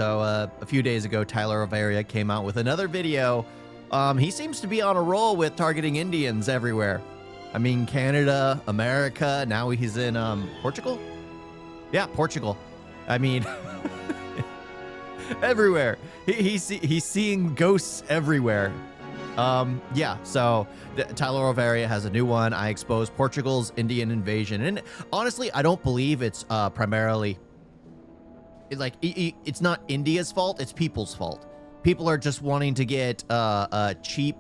So a few days ago, Tyler Overia came out with another video. He seems to be on a roll with targeting Indians everywhere. I mean, Canada, America. Now he's in Portugal. Yeah, Portugal. I mean, everywhere. He's seeing ghosts everywhere. Yeah, so Tyler Overia has a new one. I exposed Portugal's Indian invasion. And honestly, I don't believe it's primarily, it's not India's fault, it's people's fault. People are just wanting to get cheap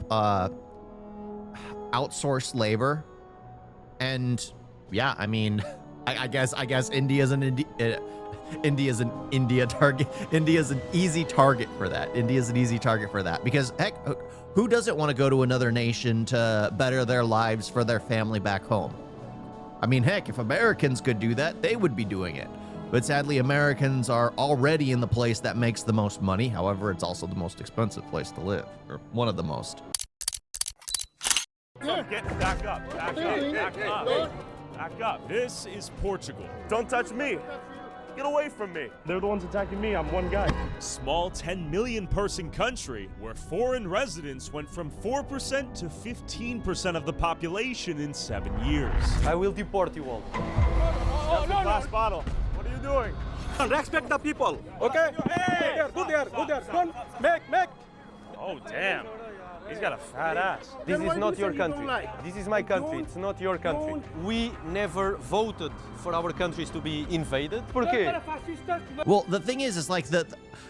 outsourced labor. And yeah, I mean, I guess India's an India target. India's an easy target for that. India's an easy target for that because heck, who doesn't want to go to another nation to better their lives for their family back home? I mean, heck, if Americans could do that, they would be doing it. But sadly, Americans are already in the place that makes the most money. However, it's also the most expensive place to live, or one of the most. Get back up, back up, back up. Back up. This is Portugal. Don't touch me. Get away from me. They're the ones attacking me. I'm one guy. Small 10 million person country where foreign residents went from 4% to 15% of the population in 7 years. I will deport you all. That's the glass bottle. What are you doing? Respect the people, okay? Hey! Go there. Don't make. Oh, damn. He's got a fat ass. This is not your country. This is my country. It's not your country. We never voted for our countries to be invaded. Por quê? Well, the thing is that's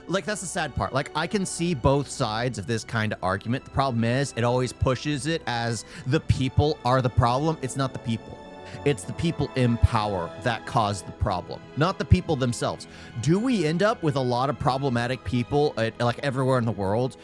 the sad part. Like, I can see both sides of this kind of argument. The problem is it always pushes it as the people are the problem. It's not the people. It's the people in power that cause the problem, not the people themselves. Do we end up with a lot of problematic people like everywhere in the world?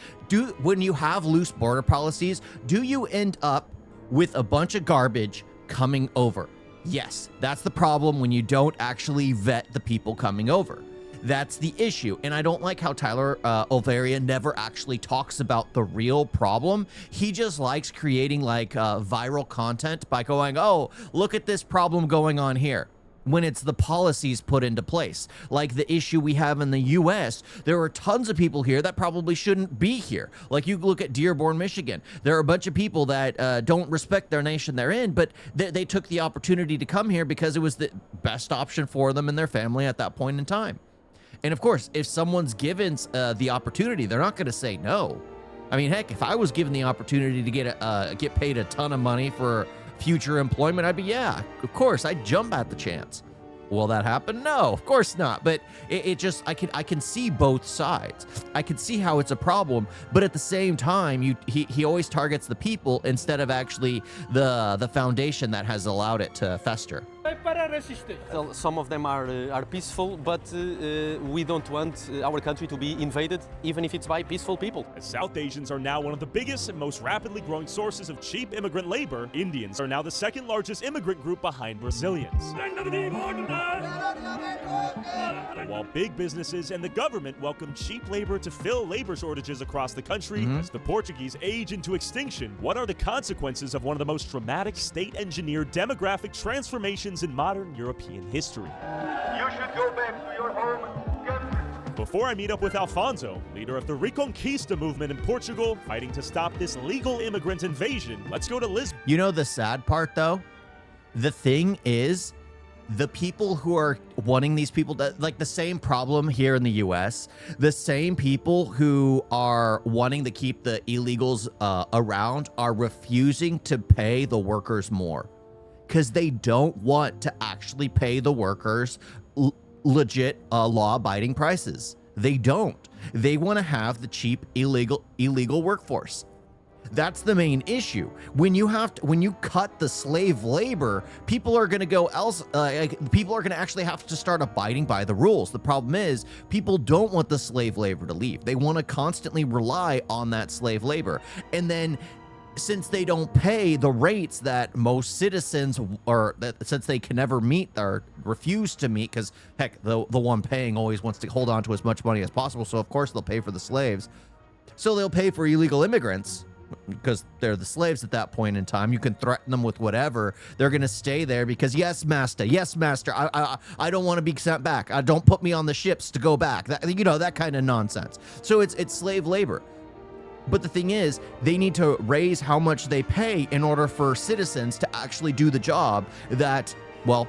When you have loose border policies, do you end up with a bunch of garbage coming over? Yes, that's the problem when you don't actually vet the people coming over. That's the issue. And I don't like how Tyler Overia never actually talks about the real problem. He just likes creating like viral content by going, oh, look at this problem going on here, when it's the policies put into place. Like the issue we have in the US, there are tons of people here that probably shouldn't be here. Like you look at Dearborn, Michigan, there are a bunch of people that don't respect their nation they're in, but they took the opportunity to come here because it was the best option for them and their family at that point in time. And of course, if someone's given the opportunity, they're not going to say no. I mean, heck, if I was given the opportunity to get paid a ton of money for future employment, I'd be, yeah, of course, I'd jump at the chance. Will that happen? No, of course not. But it just, I can see both sides. I can see how it's a problem, but at the same time, he always targets the people instead of actually the foundation that has allowed it to fester. Some of them are peaceful, but we don't want our country to be invaded, even if it's by peaceful people. As South Asians are now one of the biggest and most rapidly growing sources of cheap immigrant labor, Indians are now the second largest immigrant group behind Brazilians. While big businesses and the government welcome cheap labor to fill labor shortages across the country as the Portuguese age into extinction, what are the consequences of one of the most dramatic state-engineered demographic transformations in modern European history? You should go back to your home country. Before I meet up with Alfonso, leader of the Reconquista movement in Portugal, fighting to stop this legal immigrant invasion, let's go to Lisbon. You know the sad part, though? The thing is, the people who are wanting these people to, like the same problem here in the US, the same people who are wanting to keep the illegals around are refusing to pay the workers more because they don't want to actually pay the workers legit law-abiding prices. They don't. They want to have the cheap illegal workforce. That's the main issue. When you cut the slave labor, people are going to go else. People are going to actually have to start abiding by the rules. The problem is people don't want the slave labor to leave. They want to constantly rely on that slave labor. And then since they don't pay the rates that most citizens, or since they can never meet or refuse to meet, because heck, the one paying always wants to hold on to as much money as possible. So of course they'll pay for the slaves. So they'll pay for illegal immigrants. because they're the slaves at that point in time. You can threaten them with whatever. They're going to stay there because, yes, master, I don't want to be sent back. Don't put me on the ships to go back. That kind of nonsense. So it's slave labor. But the thing is, they need to raise how much they pay in order for citizens to actually do the job that, well,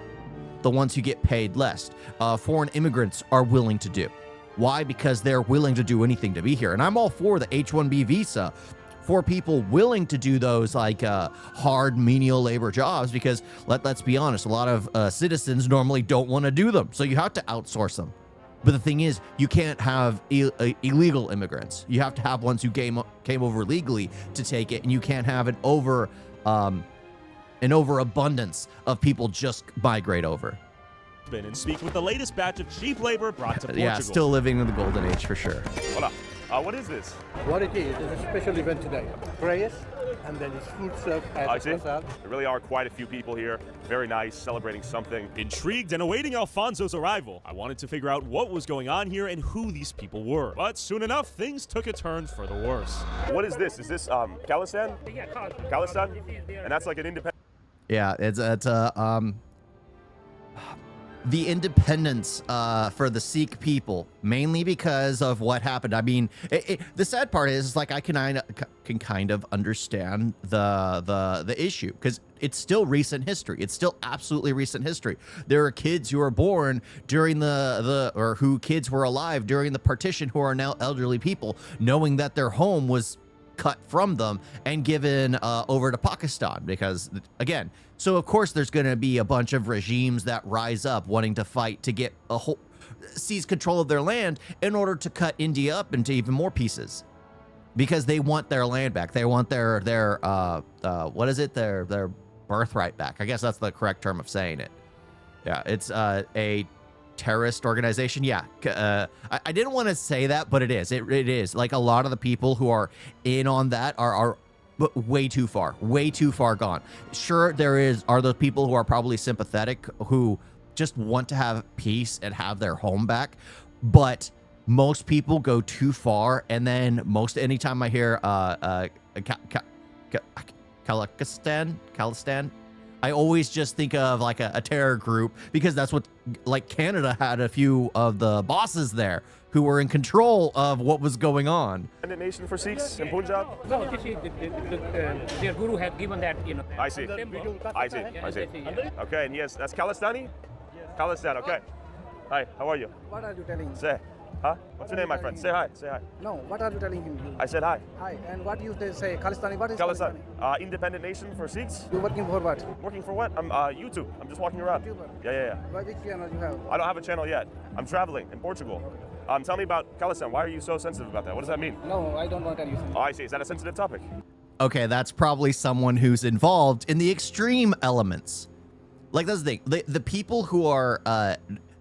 the ones who get paid less, foreign immigrants are willing to do. Why? Because they're willing to do anything to be here. And I'm all for the H-1B visa for people willing to do those like hard menial labor jobs, because let's be honest, a lot of citizens normally don't want to do them. So you have to outsource them. But the thing is, you can't have illegal immigrants. You have to have ones who came over legally to take it, and you can't have an overabundance of people just migrate over. And speak with the latest batch of cheap labor brought to Portugal. Yeah, still living in the golden age for sure. Hola. What is this? What it is a special event today. Prayers, and then it's food served I at see. Prasad. There really are quite a few people here. Very nice, celebrating something. Intrigued and awaiting Alfonso's arrival, I wanted to figure out what was going on here and who these people were. But soon enough, things took a turn for the worse. What is this? Is this Khalistan? Yeah, Khalistan? And that's like an independent. Yeah, it's the independence for the Sikh people, mainly because of what happened. I mean, the sad part is like I can kind of understand the issue, because it's still recent history. It's still absolutely recent history. There are kids who are born during kids were alive during the partition who are now elderly people, knowing that their home was cut from them and given over to Pakistan, because again, so of course there's going to be a bunch of regimes that rise up wanting to fight to get seize control of their land in order to cut India up into even more pieces, because they want their land back. They want their what is it, their birthright back. I guess that's the correct term of saying it. Yeah, it's a terrorist organization. Yeah, I didn't want to say that, but it is. It is. Like, a lot of the people who are in on that are way too far gone. Sure, are those people who are probably sympathetic, who just want to have peace and have their home back, but most people go too far. And then anytime I hear Khalistan, I always just think of like a terror group, because that's what, like, Canada had a few of the bosses there who were in control of what was going on. Independent nation for Sikhs in Punjab? No, this is their guru had given that, I see. I see. Okay, and yes, that's Khalistani? Khalistan, okay. Hi, how are you? What are you telling him? Say, huh? What's your name, my friend? Say hi, say hi. No, what are you telling him? I said hi. Hi, and what you say? Khalistani, what is Khalistan, Khalistani? independent nation for Sikhs? You working for what? Working for what? I'm YouTube. I'm just walking around. YouTuber. Yeah. Which channel you have? I don't have a channel yet. I'm traveling in Portugal. Tell me about Khalistan. Why are you so sensitive about that? What does that mean? No, I don't want to tell you something. Oh, I see. Is that a sensitive topic? Okay, that's probably someone who's involved in the extreme elements. Like, that's the thing. The people who are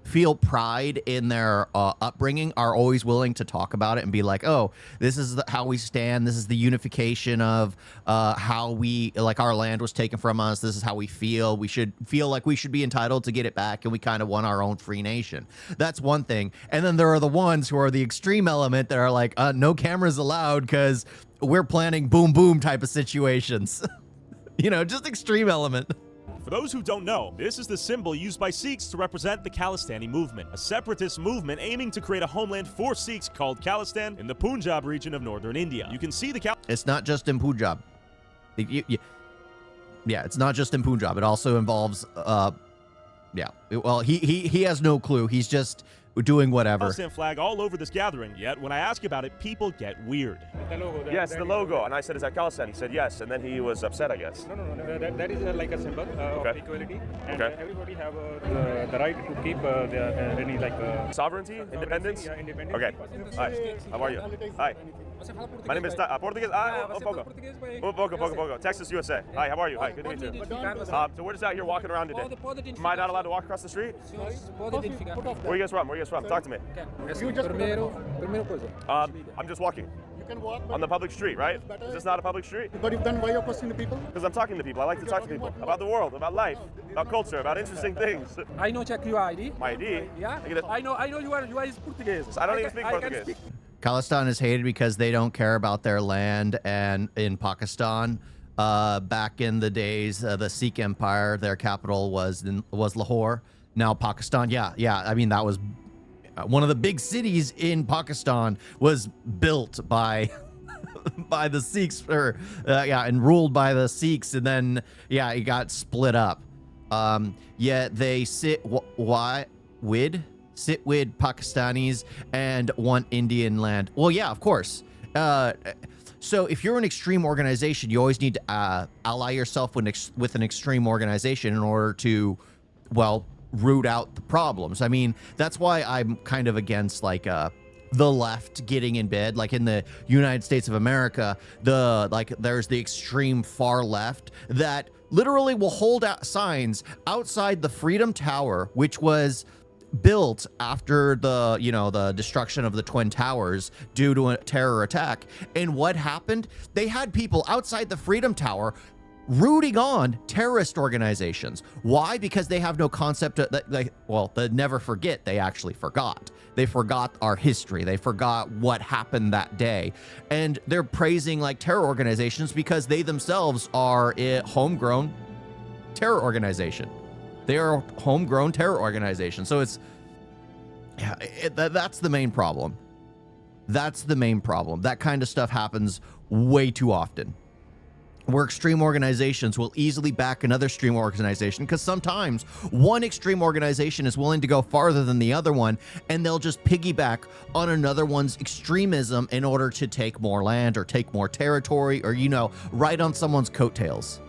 feel pride in their upbringing are always willing to talk about it and be like, oh, this is how we stand. This is the unification of how our land was taken from us. This is how we feel. We should feel like we should be entitled to get it back, and we kind of want our own free nation. That's one thing. And then there are the ones who are the extreme element that are like, no cameras allowed because we're planning boom boom type of situations. Just extreme element. For those who don't know, this is the symbol used by Sikhs to represent the Khalistani movement, a separatist movement aiming to create a homeland for Sikhs called Khalistan in the Punjab region of northern India. You can see the It's not just in Punjab. Yeah, it's not just in Punjab. It also involves, yeah. Well, he has no clue. He's just doing whatever. Khalistan flag all over this gathering, yet when I ask about it, people get weird. The logo. Yes, the logo. And I said, is that Khalistan? He said yes, and then he was upset, I guess. No. That is like a symbol of equality, and Okay. everybody have the right to keep any Sovereignty? Independence? Yeah, independence. Okay. Hi. How are you? Hi. My name is Portuguese. Pouco. Texas, USA. Hi, how are you? Hi, good to meet you. So we're just out here walking around today. Am I not allowed to walk across the street? Where are you guys from? Talk to me. I'm just walking. You can walk On the public street, right? Is this not a public street? But then why you're questioning the people? Because I'm talking to people. I like to talk to people about the world, about life, about culture, about interesting things. I know check your ID. My ID? Yeah. I get it. I know you are Portuguese. I don't even speak Portuguese. Khalistan is hated because they don't care about their land, and in Pakistan, back in the days, the Sikh Empire, their capital was Lahore. Now Pakistan, yeah. I mean, that was one of the big cities in Pakistan was built by by the Sikhs, and ruled by the Sikhs, and then it got split up. Yet they sit with Pakistanis and want Indian land. Well, yeah, of course. So if you're an extreme organization, you always need to ally yourself with an extreme organization in order to, well, root out the problems. I mean, that's why I'm kind of against like the left getting in bed. Like in the United States of America, there's the extreme far left that literally will hold out signs outside the Freedom Tower, which was built after the destruction of the Twin Towers due to a terror attack. And what happened? They had people outside the Freedom Tower rooting on terrorist organizations. Why? Because they have no concept of they never forget. They actually forgot. They forgot our history. They forgot what happened that day. And they're praising like terror organizations because they themselves are a homegrown terror organization. They are a homegrown terror organization. So that's the main problem. That's the main problem. That kind of stuff happens way too often, where extreme organizations will easily back another extreme organization, because sometimes one extreme organization is willing to go farther than the other one, and they'll just piggyback on another one's extremism in order to take more land or take more territory, or, ride on someone's coattails.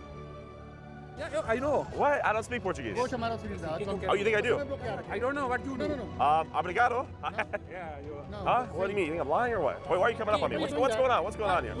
Yeah, I know. What? I don't speak Portuguese. Oh, you think I do? I don't know what you do. Obrigado. Yeah, Huh? What do you mean? You think I'm lying or what? Wait, why are you coming up on me? What's going on? What's going on here?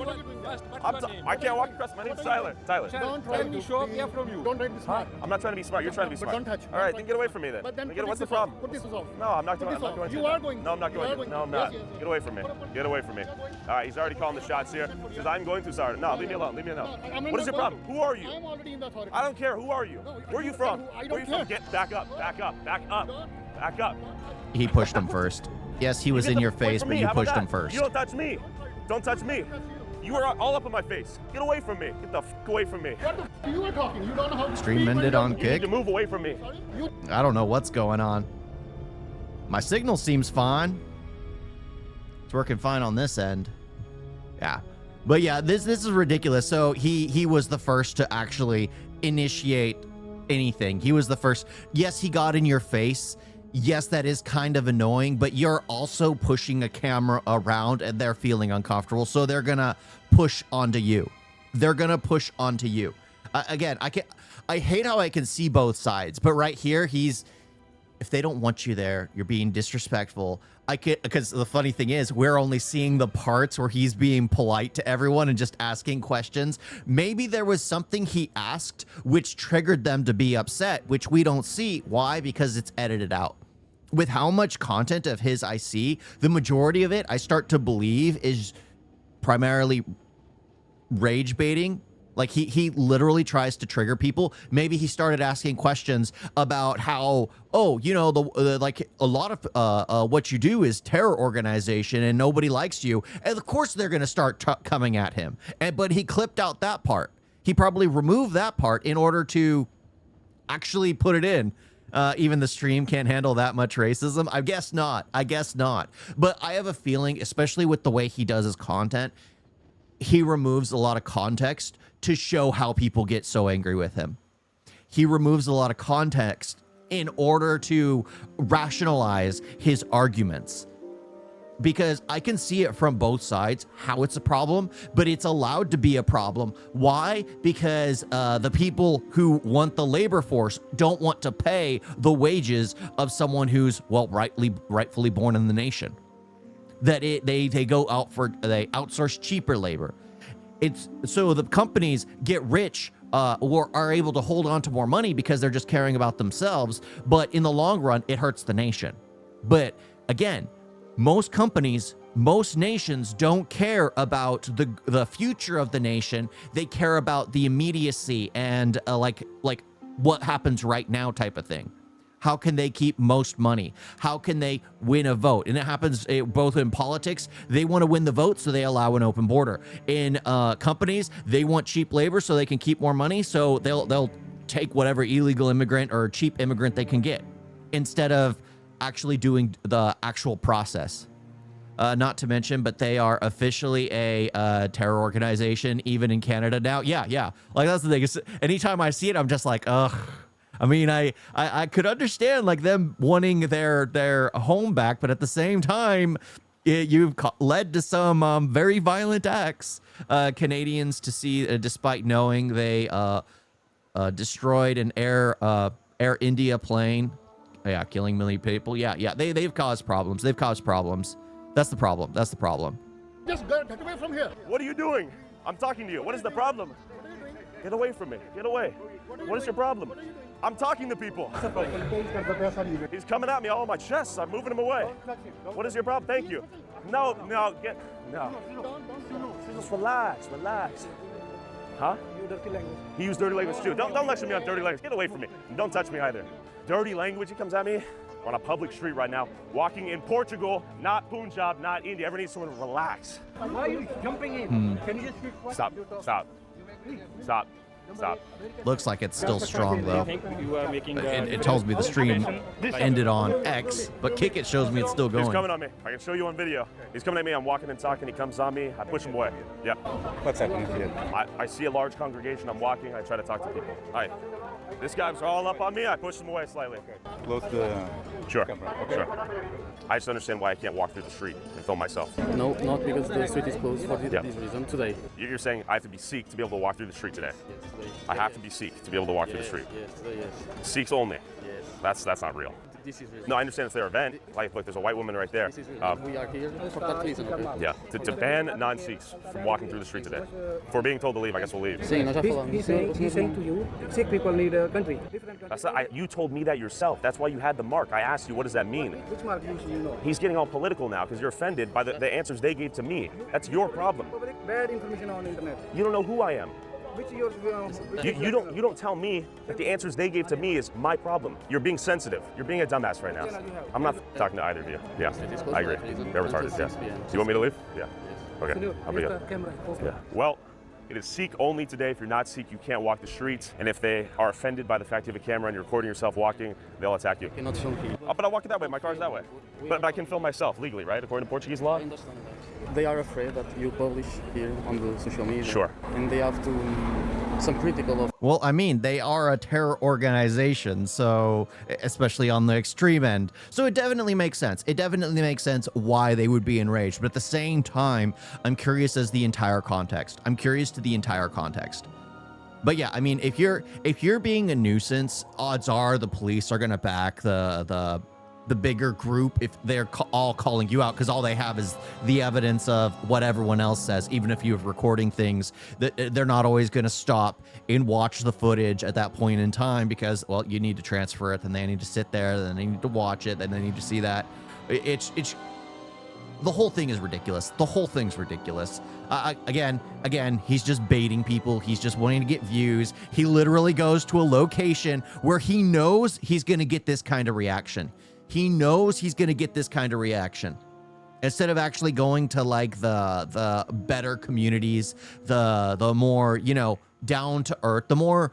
I can't walk across. My name's Tyler. Don't try to show up here from you. Don't try to be smart. I'm not trying to be smart. You're trying to be smart. But don't touch. All right, then get away from me then. What's the problem? Put this off. No, I'm not going to. You are going. No, I'm not going to. No, I'm not. Yes. Get away from me. Get away from me. All right, he's already calling the shots here. He says, I'm going to, sorry. No, leave me alone. Leave me alone. What is your problem? Who are you? I'm already in the authority. I don't care. Who are you? Where are you from? I don't Where are you from? care. Get back up. Back up. Back up. Back up. He pushed him first. Yes, he was in your face, but you pushed him first. You don't touch me. Don't touch me. You are all up in my face. Get away from me. Get the f away from me. What the f you are talking? You don't know how to Extreme speak ended when on you're- You kick. need to move away from me. I don't know what's going on. My signal seems fine. It's working fine on this end. Yeah. But yeah, this is ridiculous. So he was the first to actually initiate anything. He was the first. Yes, he got in your face. Yes, that is kind of annoying, but you're also pushing a camera around and they're feeling uncomfortable. So they're going to push onto you. They're going to push onto you. Again, I hate how I can see both sides, but right here, if they don't want you there, you're being disrespectful. Because the funny thing is, we're only seeing the parts where he's being polite to everyone and just asking questions. Maybe there was something he asked which triggered them to be upset, which we don't see. Why? Because it's edited out. With how much content of his I see, the majority of it I start to believe is primarily rage baiting. Like he literally tries to trigger people. Maybe he started asking questions about how, like a lot of what you do is terror organization and nobody likes you. And of course they're going to start coming at him. But he clipped out that part. He probably removed that part in order to actually put it in. Even the stream can't handle that much racism. I guess not. But I have a feeling, especially with the way he does his content, he removes a lot of context to show how people get so angry with him. He removes a lot of context in order to rationalize his arguments. Because I can see it from both sides, how it's a problem, but it's allowed to be a problem. Why? Because the people who want the labor force don't want to pay the wages of someone who's, well, rightfully born in the nation. That they outsource cheaper labor. It's so the companies get rich or are able to hold on to more money because they're just caring about themselves. But in the long run, it hurts the nation. But again, most companies, most nations don't care about the future of the nation. They care about the immediacy and like what happens right now type of thing. How can they keep most money? How can they win a vote? And it happens both in politics. They want to win the vote, so they allow an open border. In companies, they want cheap labor so they can keep more money, so they'll take whatever illegal immigrant or cheap immigrant they can get instead of actually doing the actual process. Not to mention, but they are officially a terror organization, even in Canada now. Yeah. Like, that's the thing. Anytime I see it, I'm just like, ugh. I mean, I could understand like them wanting their home back, but at the same time, you've led to some very violent acts. Canadians to see, despite knowing they destroyed an Air India plane, killing many people. Yeah. They've caused problems. That's the problem. Just get away from here. What are you doing? I'm talking to you. What is the problem? Get away from me. Get away. What is your problem? I'm talking to people. He's coming at me all on my chest. I'm moving him away. What is your problem? Thank you. No. Just relax. Huh? He used dirty language too. Don't lecture me on dirty language. Get away from me. Don't touch me either. Dirty language, he comes at me. We're on a public street right now, walking in Portugal, not Punjab, not India. Everyone needs someone to relax. Why are you jumping in? Can you just keep quiet? Stop. Looks like it's still strong though. I think you are making It tells me the stream ended on X, but Kick It shows me it's still He's going. coming on me. I can show you on video. He's coming at me. I'm walking and talking. He comes on me. I push him away. Yeah. What's happening here? I see a large congregation. I'm walking. I try to talk to people. Hi. This guy's all up on me. I push him away slightly. Close the Sure. camera. Okay. Sure. I just understand why I can't walk through the street and film myself. No, not because the street is closed for Yeah. this reason today. You're saying I have to be Sikh to be able to walk through the street today. Yes, today. I have to be Sikh to be able to walk through the street. Yes, today, yes. Sikhs only. Yes. That's not real. This is reason. No, I understand it's their event. Like, look, there's a white woman right there. This is reason. We are here for that reason, okay? Yeah, to ban non-Sikhs from walking through the street today. If we're being told to leave, I guess we'll leave. Sim, nós já falamos. He's saying to you, Sikh people need a country. Different country. That's not, you told me that yourself. That's why you had the mark. I asked you, what does that mean? Which mark you know? He's getting all political now because you're offended by the answers they gave to me. That's your problem. Public bad information on internet. You don't know who I am. Which your You don't tell me that the answers they gave to me is my problem. You're being sensitive. You're being a dumbass right now. I'm not talking to either of you. Yeah, I agree. They're retarded. Yeah. Do you want me to leave? Yeah. Okay. I'll be good. Yeah. Well, it is Sikh only today. If you're not Sikh, you can't walk the streets. And if they are offended by the fact you have a camera and you're recording yourself walking, they'll attack you. Cannot film here. Oh, but I'll walk it that way. My car's that way. But I can film myself legally, right? According to Portuguese law? I understand that. They are afraid that you publish here on the social media. Sure. And they have to some critical of. Well, I mean, they are a terror organization, so especially on the extreme end. So it definitely makes sense. It definitely makes sense why they would be enraged. But at the same time, I'm curious as the entire context. I'm curious to the entire context. But yeah, I mean, if you're being a nuisance, odds are the police are gonna back the bigger group if they're all calling you out, because all they have is the evidence of what everyone else says. Even if you have recording things, that they're not always going to stop and watch the footage at that point in time, because, well, you need to transfer it, then they need to sit there, then they need to watch it, then they need to see that. It's the whole thing is ridiculous. The whole thing's ridiculous. Again, he's just baiting people. He's just wanting to get views. He literally goes to a location where he knows he's going to get this kind of reaction. He knows he's going to get this kind of reaction. Instead of actually going to like the better communities, the more, you know, down to earth, the more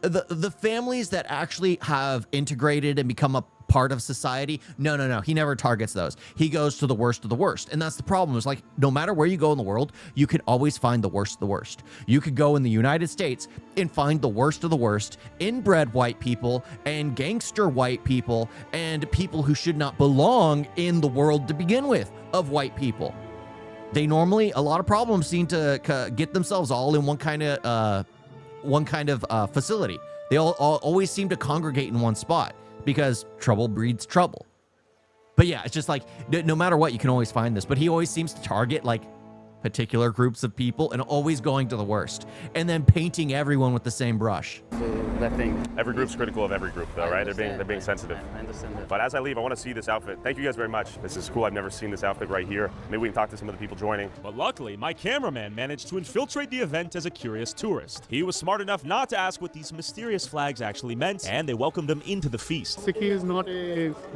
the families that actually have integrated and become a part of society. No. He never targets those. He goes to the worst of the worst. And that's the problem. Is like, no matter where you go in the world, you can always find the worst of the worst. You could go in the United States and find the worst of the worst, inbred white people and gangster white people and people who should not belong in the world to begin with of white people. They normally, a lot of problems seem to get themselves all in one kind of facility. They all always seem to congregate in one spot, because trouble breeds trouble. But yeah, it's just like, no matter what, you can always find this. But he always seems to target like particular groups of people and always going to the worst and then painting everyone with the same brush. That thing. Every group's critical of every group, though, right? They're being sensitive. I understand that. But as I leave, I want to see this outfit. Thank you guys very much. This is cool. I've never seen this outfit right here. Maybe we can talk to some of the people joining. But luckily, my cameraman managed to infiltrate the event as a curious tourist. He was smart enough not to ask what these mysterious flags actually meant, and they welcomed him into the feast. Sikhi is not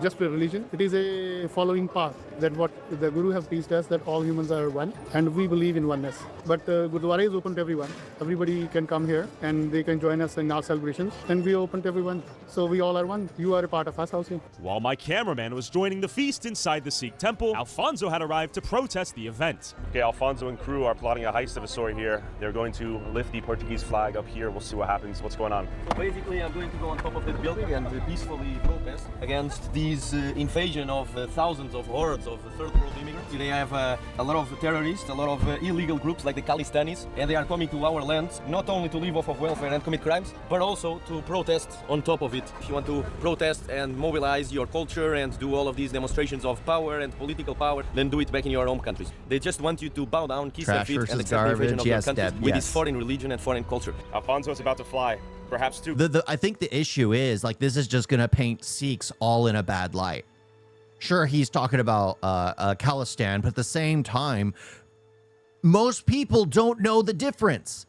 just a religion. It is a following path that what the Guru has teached us, that all humans are one, and we believe in oneness. But Gurdwara is open to everyone. Everybody can come here and they can join us in our celebrations, and we are open to everyone. So we all are one. You are a part of us also. While my cameraman was joining the feast inside the Sikh temple, Alfonso had arrived to protest the event. Okay, Alfonso and crew are plotting a heist of a sort here. They're going to lift the Portuguese flag up here. We'll see what happens. What's going on? So basically, I'm going to go on top of the building and peacefully protest against this invasion of thousands of hordes of third world immigrants. They have a lot of terrorists, a lot of illegal groups like the Khalistanis, and they are coming to our lands not only to live off of welfare and commit crimes, but also to protest on top of it. If you want to protest and mobilize your culture and do all of these demonstrations of power and political power, then do it back in your home countries. They just want you to bow down, kiss their Trash feet, and versus accept the invasion garbage. of your Yes, countries Deb, with yes. this foreign religion and foreign culture. Alfonso's about to fly. Perhaps two. I think the issue is like this is just gonna paint Sikhs all in a bad light. Sure, he's talking about Khalistan, but at the same time, most people don't know the difference.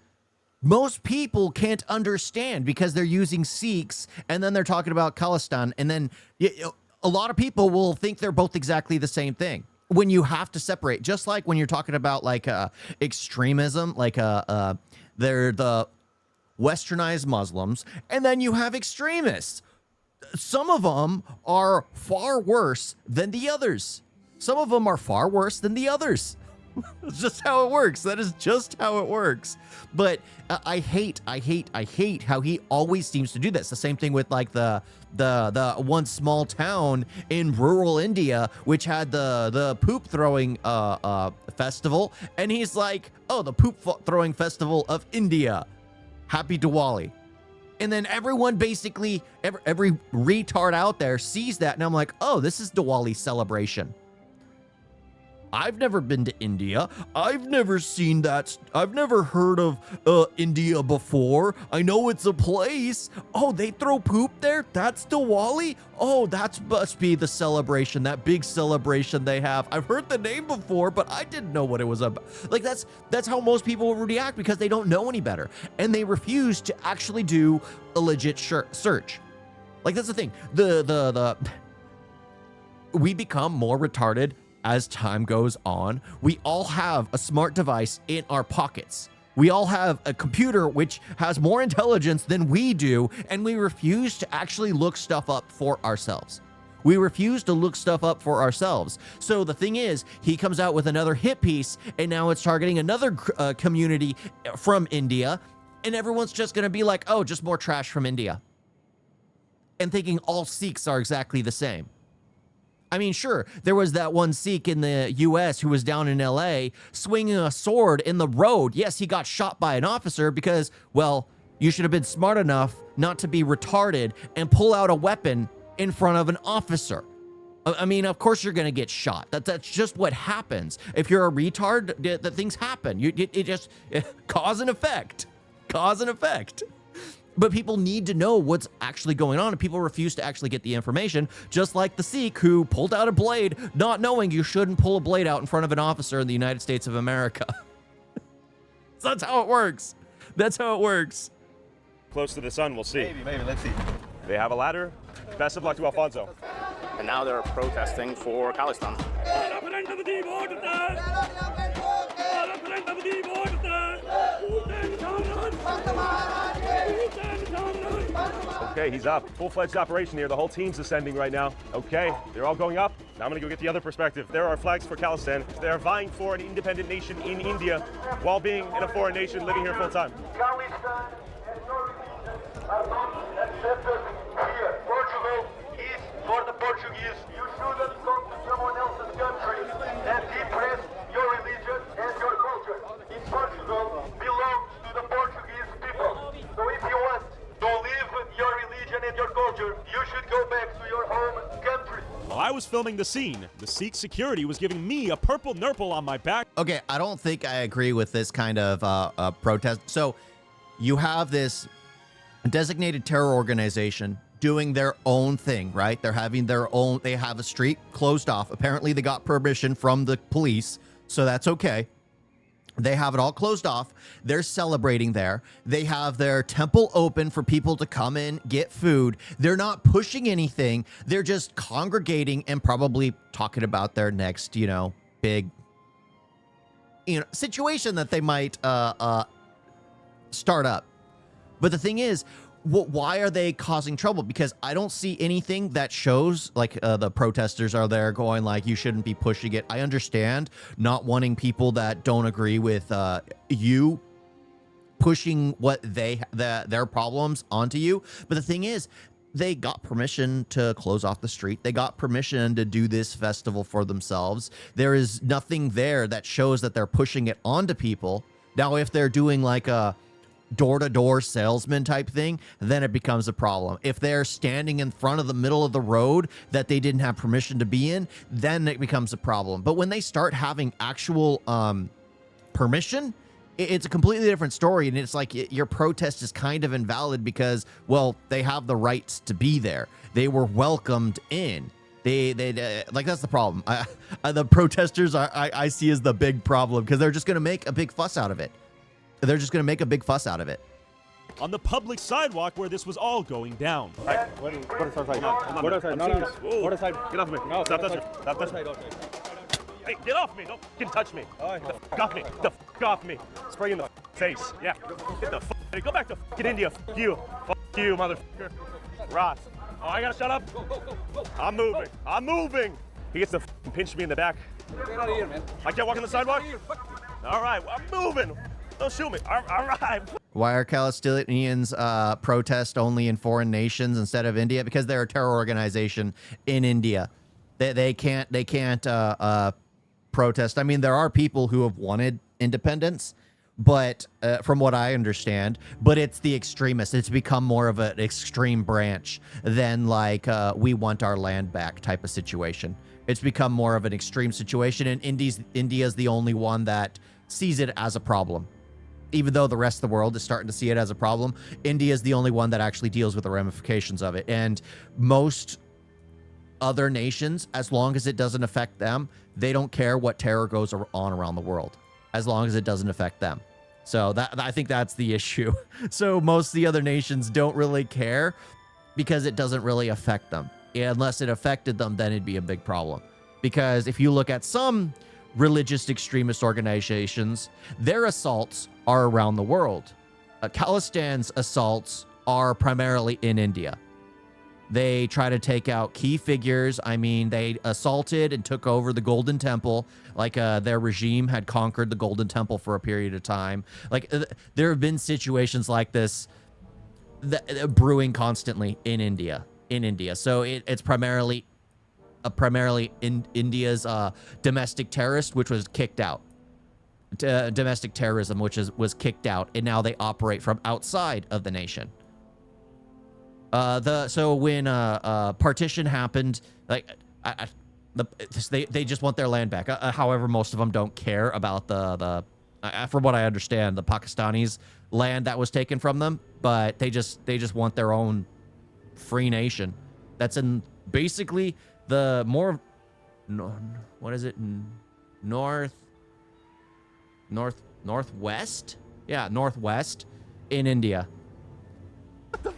Most people can't understand because they're using Sikhs and then they're talking about Khalistan, and then a lot of people will think they're both exactly the same thing. When you have to separate, just like when you're talking about like extremism, like they're the westernized Muslims, and then you have extremists. Some of them are far worse than the others. Some of them are far worse than the others. It's just how it works. That is just how it works. But I hate how he always seems to do this. The same thing with like the one small town in rural India, which had the poop throwing festival, and he's like, oh, the poop throwing festival of India. Happy Diwali. And then everyone basically, every retard out there sees that, and I'm like, oh, this is Diwali celebration. I've never been to India. I've never seen that. I've never heard of India before. I know it's a place. Oh, they throw poop there? That's Diwali? Oh, that must be the celebration, that big celebration they have. I've heard the name before, but I didn't know what it was about. Like, that's how most people react because they don't know any better. And they refuse to actually do a legit search. Like, that's the thing. We become more retarded as time goes on. We all have a smart device in our pockets. We all have a computer which has more intelligence than we do, and we refuse to actually look stuff up for ourselves. We refuse to look stuff up for ourselves. So the thing is, he comes out with another hit piece, and now it's targeting another community from India, and everyone's just gonna be like, oh, just more trash from India. And thinking all Sikhs are exactly the same. I mean, sure, there was that one Sikh in the US who was down in LA swinging a sword in the road. Yes, he got shot by an officer because, well, you should have been smart enough not to be retarded and pull out a weapon in front of an officer. I mean, of course you're going to get shot. That's just what happens. If you're a retard, the things happen. It just cause and effect. Cause and effect. But people need to know what's actually going on, and people refuse to actually get the information, just like the Sikh who pulled out a blade, not knowing you shouldn't pull a blade out in front of an officer in the United States of America. So that's how it works. That's how it works. Close to the sun, we'll see. Maybe, let's see. They have a ladder. Best of luck to Alfonso. And now they're protesting for Khalistan. Okay, he's up. Full-fledged operation here. The whole team's ascending right now. Okay, they're all going up. Now I'm gonna go get the other perspective. There are flags for Khalistan. They are vying for an independent nation in India while being in a foreign nation, living here full-time. Khalistan and your religion are not accepted here. Portugal is for the Portuguese. You shouldn't come to someone else's country and depress your religion and your culture. In Portugal belongs to the Portuguese people. So if you want to live your religion and your culture, you should go back to your home country. While I was was filming the scene. The Sikh security was giving me a purple nurple on my back. Okay, I don't think I agree with this kind of protest. So you have this designated terror organization doing their own thing, right? They're having their own, they have a street closed off. Apparently they got permission from the police, so that's okay. They have it all closed off. They're celebrating there. They have their temple open for people to come in, get food. They're not pushing anything. They're just congregating and probably talking about their next, big, situation that they might start up. But the thing is, why are they causing trouble? Because I don't see anything that shows like the protesters are there going like, you shouldn't be pushing it. I understand not wanting people that don't agree with you pushing what their problems onto you. But the thing is, they got permission to close off the street. They got permission to do this festival for themselves. There is nothing there that shows that they're pushing it onto people. Now, if they're doing like a door-to-door salesman type thing, then it becomes a problem. If they're standing in front of the middle of the road that they didn't have permission to be in, then it becomes a problem. But when they start having actual permission, it's a completely different story. And it's like your protest is kind of invalid because, well, they have the rights to be there. They were welcomed in. They like, that's the problem. The protesters I see as the big problem because they're just going to make a big fuss out of it. They're just going to make a big fuss out of it. On the public sidewalk where this was all going down. Hey, what aside? What aside? No. What aside? Get off me. No, Stop touching me. Stop touching me. Hey, get off me. Don't fucking touch me. Get the fuck off me. Get the fuck off me. Spray in the face. Yeah. Get the fuck. Go back to fucking India. Fuck you. Fuck you, motherfucker. Ross. Oh, I gotta shut up? I'm moving. I'm moving. He gets to fucking pinch me in the back. Get out of here, man. I can't walk on the sidewalk? All right, well, I'm moving. Don't shoot me. All right. Why are Palestinians protest only in foreign nations instead of India? Because they're a terror organization in India. They can't protest. I mean, there are people who have wanted independence, but from what I understand, but it's the extremists. It's become more of an extreme branch than like we want our land back type of situation. It's become more of an extreme situation, and India's the only one that sees it as a problem. Even though the rest of the world is starting to see it as a problem, India is the only one that actually deals with the ramifications of it. And most other nations, as long as it doesn't affect them, they don't care what terror goes on around the world, as long as it doesn't affect them. So I think that's the issue. So most of the other nations don't really care because it doesn't really affect them. Unless it affected them, then it'd be a big problem. Because if you look at some religious extremist organizations, their assaults are around the world. Khalistan's assaults are primarily in India. They try to take out key figures. I mean, they assaulted and took over the Golden Temple. Like their regime had conquered the Golden Temple for a period of time. Like there have been situations like this brewing constantly in India. So it's primarily in India's domestic terrorist, which was kicked out. Domestic terrorism, which was kicked out, and now they operate from outside of the nation. So when partition happened, like they just want their land back. However, most of them don't care about from what I understand, the Pakistanis' land that was taken from them, but they just want their own free nation. That's in basically the more, what is it? Northwest? Yeah, northwest in India. We don't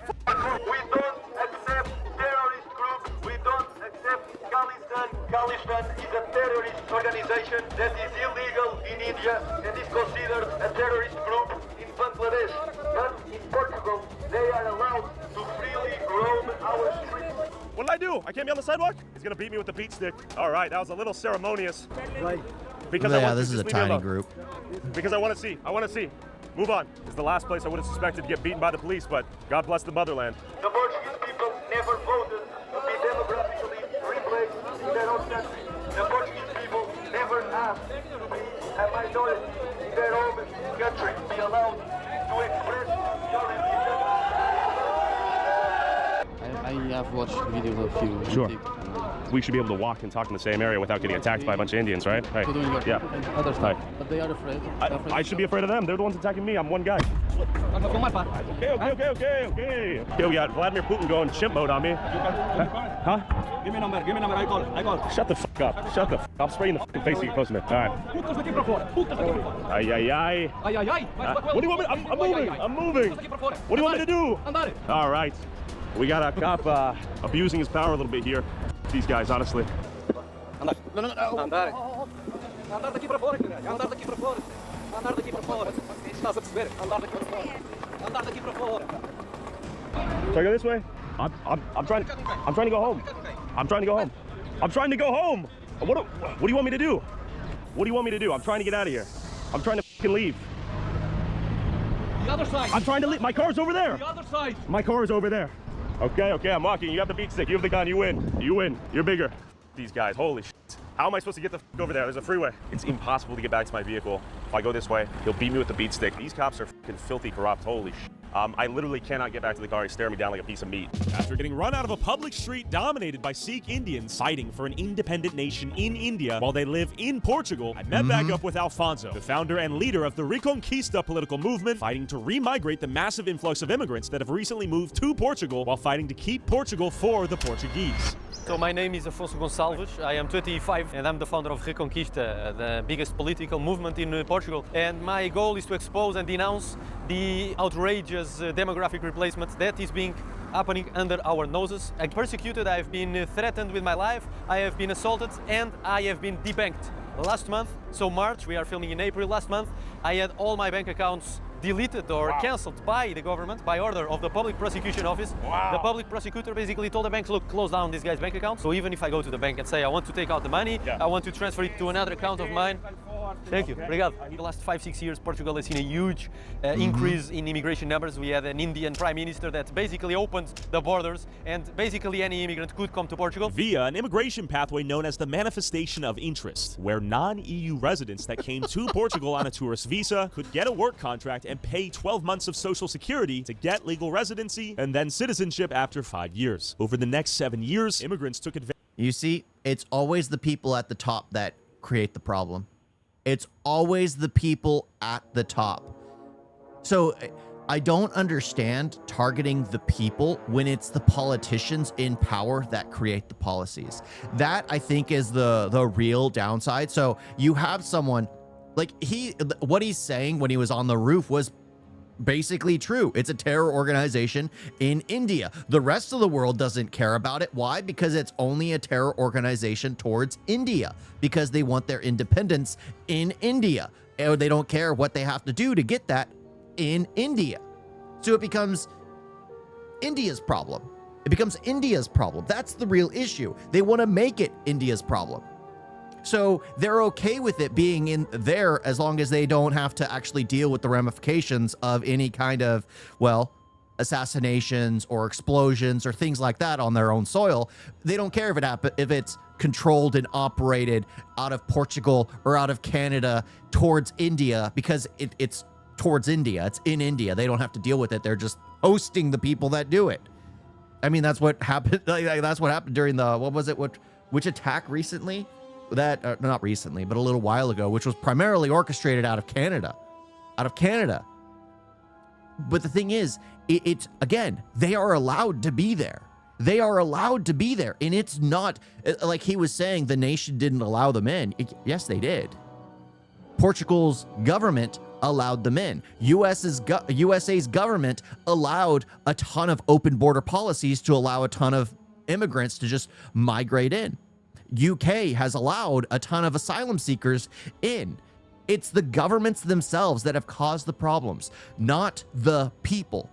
accept terrorist groups. We don't accept Khalistan. Khalistan is a terrorist organization that is illegal in India and is considered a terrorist group in Bangladesh. But in Portugal, they are allowed to freely roam our streets. What did I do? I can't be on the sidewalk? He's gonna beat me with the beat stick. All right, that was a little ceremonious. Right. Because yeah, this is a tiny group. Because I want to see. Move on. It's the last place I would have suspected to get beaten by the police, but God bless the motherland. The Portuguese people never voted to be demographically replaced in their own country. The Portuguese people never asked to be a minority in their own country, to be allowed to express your religion. I have watched videos of you. Sure. we should be able to walk and talk in the same area without getting attacked by a bunch of Indians, right? Hey. Yeah. Other Hi. But they are afraid. I should be afraid of them. They're the ones attacking me. I'm one guy. Okay. Okay, we got Vladimir Putin going chimp mode on me. Huh? Give me a number. I call. Shut the fuck up. Shut the fuck up. I'll spray you in the fucking face if you close to me. All right. Ay. What do you want me? I'm moving. What do you want me to do? All right. We got a cop abusing his power a little bit here. These guys, honestly. Andare daqui para fora, andar daqui para fora. Andar daqui para fora. Estás a perceber? Andar daqui para fora. Andar daqui para fora. Should I go this way? I'm trying to go home. I'm trying to go home. What do you want me to do? What do you want me to do? I'm trying to get out of here. I'm trying to fucking leave. The other side. I'm trying to leave. My car's over there. The other side. My car is over there. Okay, I'm walking. You have the beat stick. You have the gun. You win. You're bigger. These guys, holy shit. How am I supposed to get the f over there? There's a freeway. It's impossible to get back to my vehicle. If I go this way, he'll beat me with the beat stick. These cops are fucking filthy corrupt. Holy shit. I literally cannot get back to the car. He's staring me down like a piece of meat. After getting run out of a public street dominated by Sikh Indians fighting for an independent nation in India while they live in Portugal, I met back up with Alfonso, the founder and leader of the Reconquista political movement, fighting to remigrate the massive influx of immigrants that have recently moved to Portugal while fighting to keep Portugal for the Portuguese. So my name is Afonso Gonçalves. I am 25 and I'm the founder of Reconquista, the biggest political movement in Portugal. And my goal is to expose and denounce the outrageous demographic replacement that is being happening under our noses. I'm persecuted, I've been threatened with my life, I have been assaulted, and I have been debanked. Last month, so March, we are filming in April, last month, I had all my bank accounts deleted or cancelled by the government by order of the Public Prosecution Office. The public prosecutor basically told the banks, look, close down this guy's bank account. So even if I go to the bank and say I want to take out the money, I want to transfer it to another account of mine. Thank you. Obrigado. In the last 5-6 years, Portugal has seen a huge increase in immigration numbers. We had an Indian prime minister that basically opened the borders and basically any immigrant could come to Portugal. Via an immigration pathway known as the Manifestation of Interest, where non-EU residents that came to Portugal on a tourist visa could get a work contract and pay 12 months of Social Security to get legal residency and then citizenship after 5 years. Over the next 7 years, immigrants took advantage. You see, it's always the people at the top that create the problem. It's always the people at the top. So I don't understand targeting the people when it's the politicians in power that create the policies. That, I think, is the real downside. So you have someone like what he's saying when he was on the roof was basically true. It's a terror organization in India. The rest of the world doesn't care about it. Why? Because it's only a terror organization towards India, because they want their independence in India. Or they don't care what they have to do to get that in India. So it becomes India's problem. It becomes India's problem. That's the real issue. They want to make it India's problem. So they're okay with it being in there as long as they don't have to actually deal with the ramifications of any kind of, well, assassinations or explosions or things like that on their own soil. They don't care if it's controlled and operated out of Portugal or out of Canada towards India, because it's towards India. It's in India. They don't have to deal with it. They're just hosting the people that do it. I mean, that's what happened. That's what happened during the, what was it? Which attack recently? That not recently, but a little while ago, which was primarily orchestrated out of Canada. But the thing is, it's again, they are allowed to be there. They are allowed to be there. And it's not like he was saying the nation didn't allow them in. Yes, they did. Portugal's government allowed them in. USA's government allowed a ton of open border policies to allow a ton of immigrants to just migrate in. UK has allowed a ton of asylum seekers in. It's the governments themselves that have caused the problems, not the people,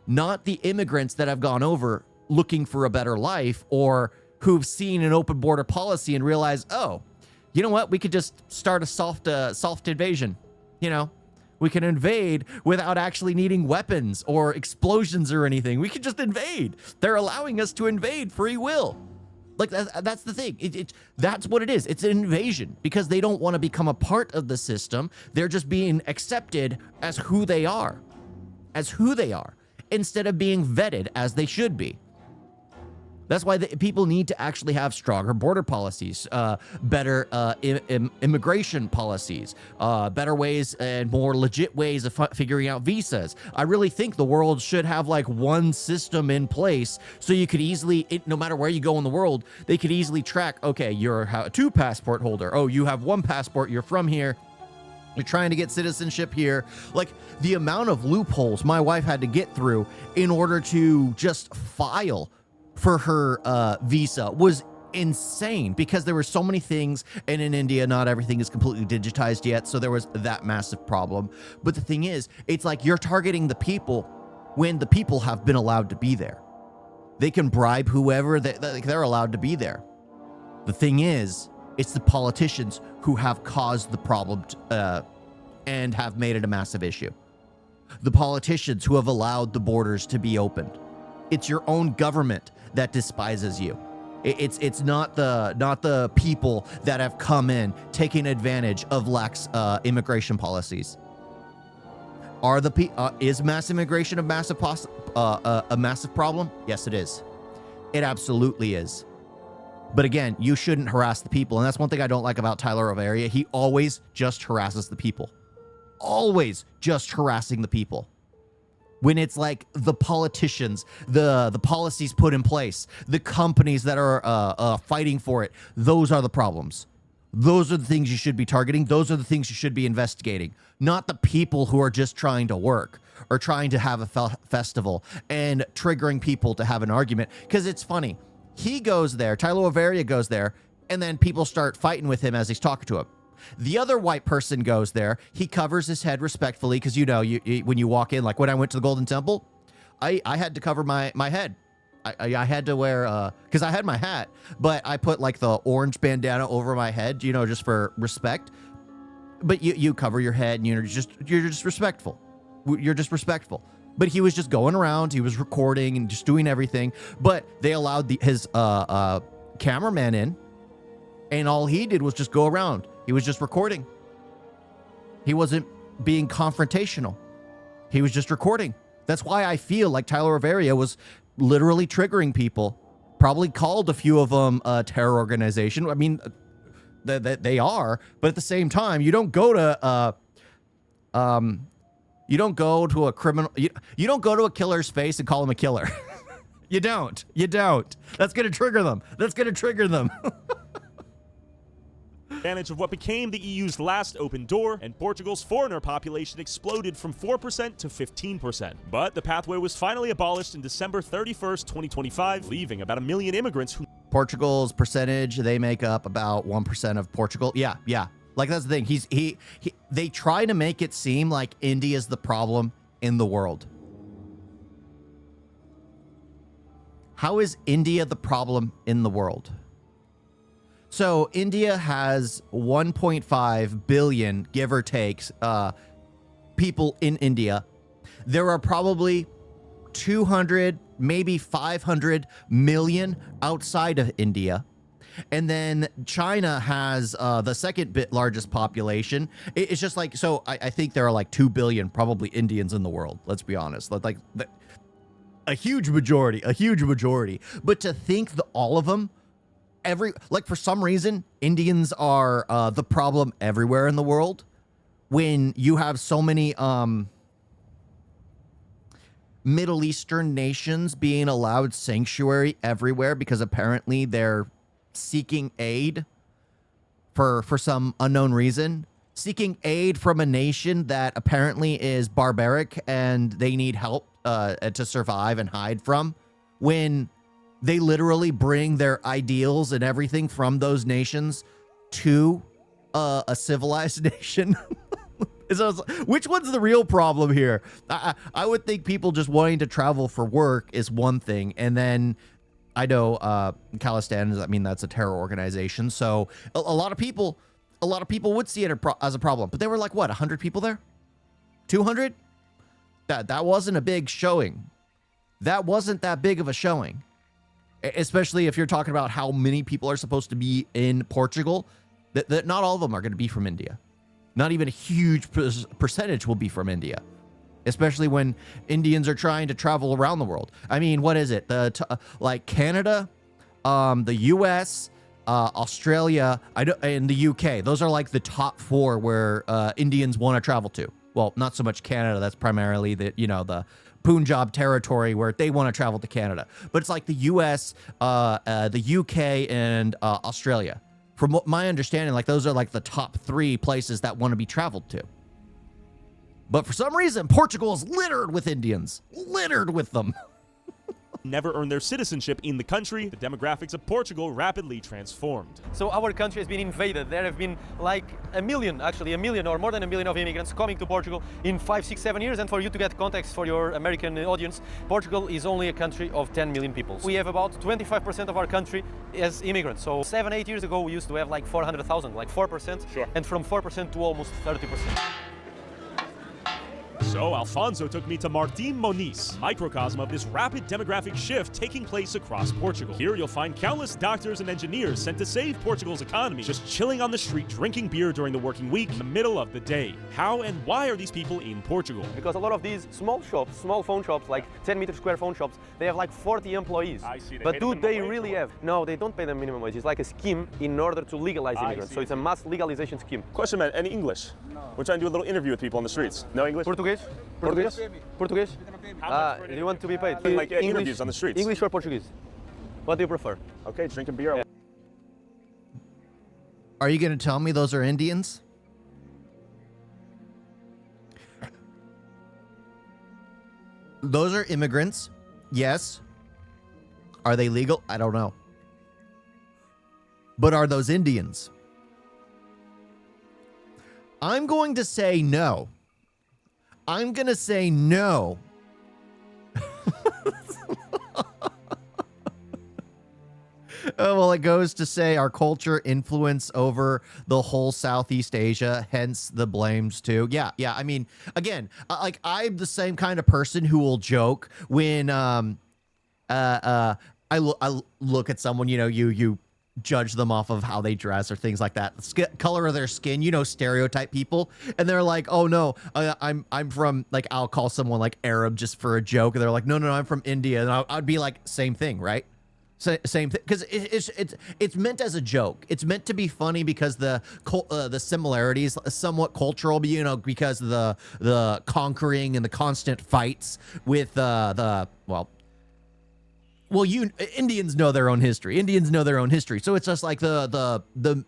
not the immigrants that have gone over looking for a better life or who've seen an open border policy and realized, oh, you know what? We could just start a soft invasion. You know, we can invade without actually needing weapons or explosions or anything. We could just invade. They're allowing us to invade free will. Like, that's the thing. That's what it is. It's an invasion because they don't want to become a part of the system. They're just being accepted as who they are, instead of being vetted as they should be. That's why people need to actually have stronger border policies, better immigration policies, better ways and more legit ways of figuring out visas. I really think the world should have like one system in place so you could easily, no matter where you go in the world, they could easily track, okay, you're a 2 passport holder. Oh, you have 1 passport, you're from here. You're trying to get citizenship here. Like the amount of loopholes my wife had to get through in order to just file for her visa was insane, because there were so many things, and in India not everything is completely digitized yet, so there was that massive problem. But the thing is, it's like you're targeting the people when the people have been allowed to be there. They can bribe whoever, they're allowed to be there. The thing is, it's the politicians who have caused the problem and have made it a massive issue. The politicians who have allowed the borders to be opened. It's your own government that despises you. It's not the people that have come in taking advantage of lax immigration policies. Is mass immigration a massive problem? Yes, it is. It absolutely is. But again, you shouldn't harass the people, and that's one thing I don't like about Tyler O'Varia. He always just harasses the people. Always just harassing the people. When it's like the politicians, the policies put in place, the companies that are fighting for it, those are the problems. Those are the things you should be targeting. Those are the things you should be investigating, not the people who are just trying to work or trying to have a festival and triggering people to have an argument. Because it's funny. He goes there, Tyler O'Varia goes there, and then people start fighting with him as he's talking to him. The other white person goes there. He covers his head respectfully, because you know, when you walk in, like when I went to the Golden Temple, I had to cover my head. I had to wear, because I had my hat, but I put like the orange bandana over my head, you know, just for respect. But you cover your head, and you're just respectful. You're just respectful. But he was just going around. He was recording and just doing everything. But they allowed his cameraman in, and all he did was just go around. He was just recording. He wasn't being confrontational. He was just recording. That's why I feel like Tyler O'Varia was literally triggering people. Probably called a few of them a terror organization. I mean, they are. But at the same time, you don't go to you don't go to a criminal. You don't go to a killer's face and call him a killer. You don't. You don't. That's gonna trigger them. That's gonna trigger them. Advantage of what became the EU's last open door, and Portugal's foreigner population exploded from 4% to 15%. But the pathway was finally abolished in December 31st, 2025, leaving about 1 million immigrants who... Portugal's percentage, they make up about 1% of Portugal. Yeah. Like, that's the thing. They try to make it seem like India's the problem in the world. How is India the problem in the world? So India has 1.5 billion, give or take, people in India. There are probably 200, maybe 500 million outside of India. And then China has the second largest population. It's just like, so I think there are like 2 billion probably Indians in the world. Let's be honest. Like a huge majority. But to think that all of them, for some reason, Indians are the problem everywhere in the world, when you have so many Middle Eastern nations being allowed sanctuary everywhere because apparently they're seeking aid for some unknown reason, seeking aid from a nation that apparently is barbaric and they need help to survive and hide from, when they literally bring their ideals and everything from those nations to a civilized nation. Which one's the real problem here? I would think people just wanting to travel for work is one thing, and then I know Khalistan, I mean, that's a terror organization, so a lot of people would see it as a problem. But there were like, what, 100 people there? 200? That wasn't a big showing. That wasn't that big of a showing. Especially if you're talking about how many people are supposed to be in Portugal, that not all of them are going to be from India. Not even a huge percentage will be from India, especially when Indians are trying to travel around the world. I mean, what is it? Like Canada the U.S., Australia, and the UK. Those are like the top 4 where Indians want to travel to. Well, not so much Canada. That's primarily the Punjab territory where they want to travel to Canada. But it's like the US, the UK, and Australia. From my understanding, like those are like the top 3 places that want to be traveled to. But for some reason, Portugal is littered with Indians. Littered with them. Never earned their citizenship in the country, the demographics of Portugal rapidly transformed. So our country has been invaded. There have been like a million or more than a million of immigrants coming to Portugal in 5, 6, 7 years. And for you to get context for your American audience, Portugal is only a country of 10 million people. We have about 25% of our country as immigrants. So 7, 8 years ago, we used to have like 400,000, like 4%. Sure. And from 4% to almost 30%. So Alfonso took me to Martim Moniz, microcosm of this rapid demographic shift taking place across Portugal. Here you'll find countless doctors and engineers sent to save Portugal's economy, just chilling on the street drinking beer during the working week in the middle of the day. How and why are these people in Portugal? Because a lot of these small shops, small phone shops, like 10-meter square phone shops, they have like 40 employees. I see. But do they really have? No, they don't pay them minimum wage. It's like a scheme in order to legalize immigrants. So it's a mass legalization scheme. Question, man. Any English? We're trying to do a little interview with people on the streets. No English? Portuguese? Portuguese? Portuguese? Do you want to be paid? Like interviews on the streets. English or Portuguese? What do you prefer? Okay, drinking beer. Yeah. Are you going to tell me those are Indians? Those are immigrants. Yes. Are they legal? I don't know. But are those Indians? I'm going to say no. I'm going to say no. Well, it goes to say our culture influence over the whole Southeast Asia, hence the blames too. Yeah. I mean, again, like I'm the same kind of person who will joke when I look at someone, you judge them off of how they dress or things like that, color of their skin, stereotype people, and they're like, oh no, I'm from, like, I'll call someone like Arab just for a joke, and they're like, no, I'm from India, and I'd be like, same thing, right? Same thing, because it's meant as a joke. It's meant to be funny because the similarities somewhat cultural, but because of the conquering and the constant fights with Indians know their own history. So it's just like the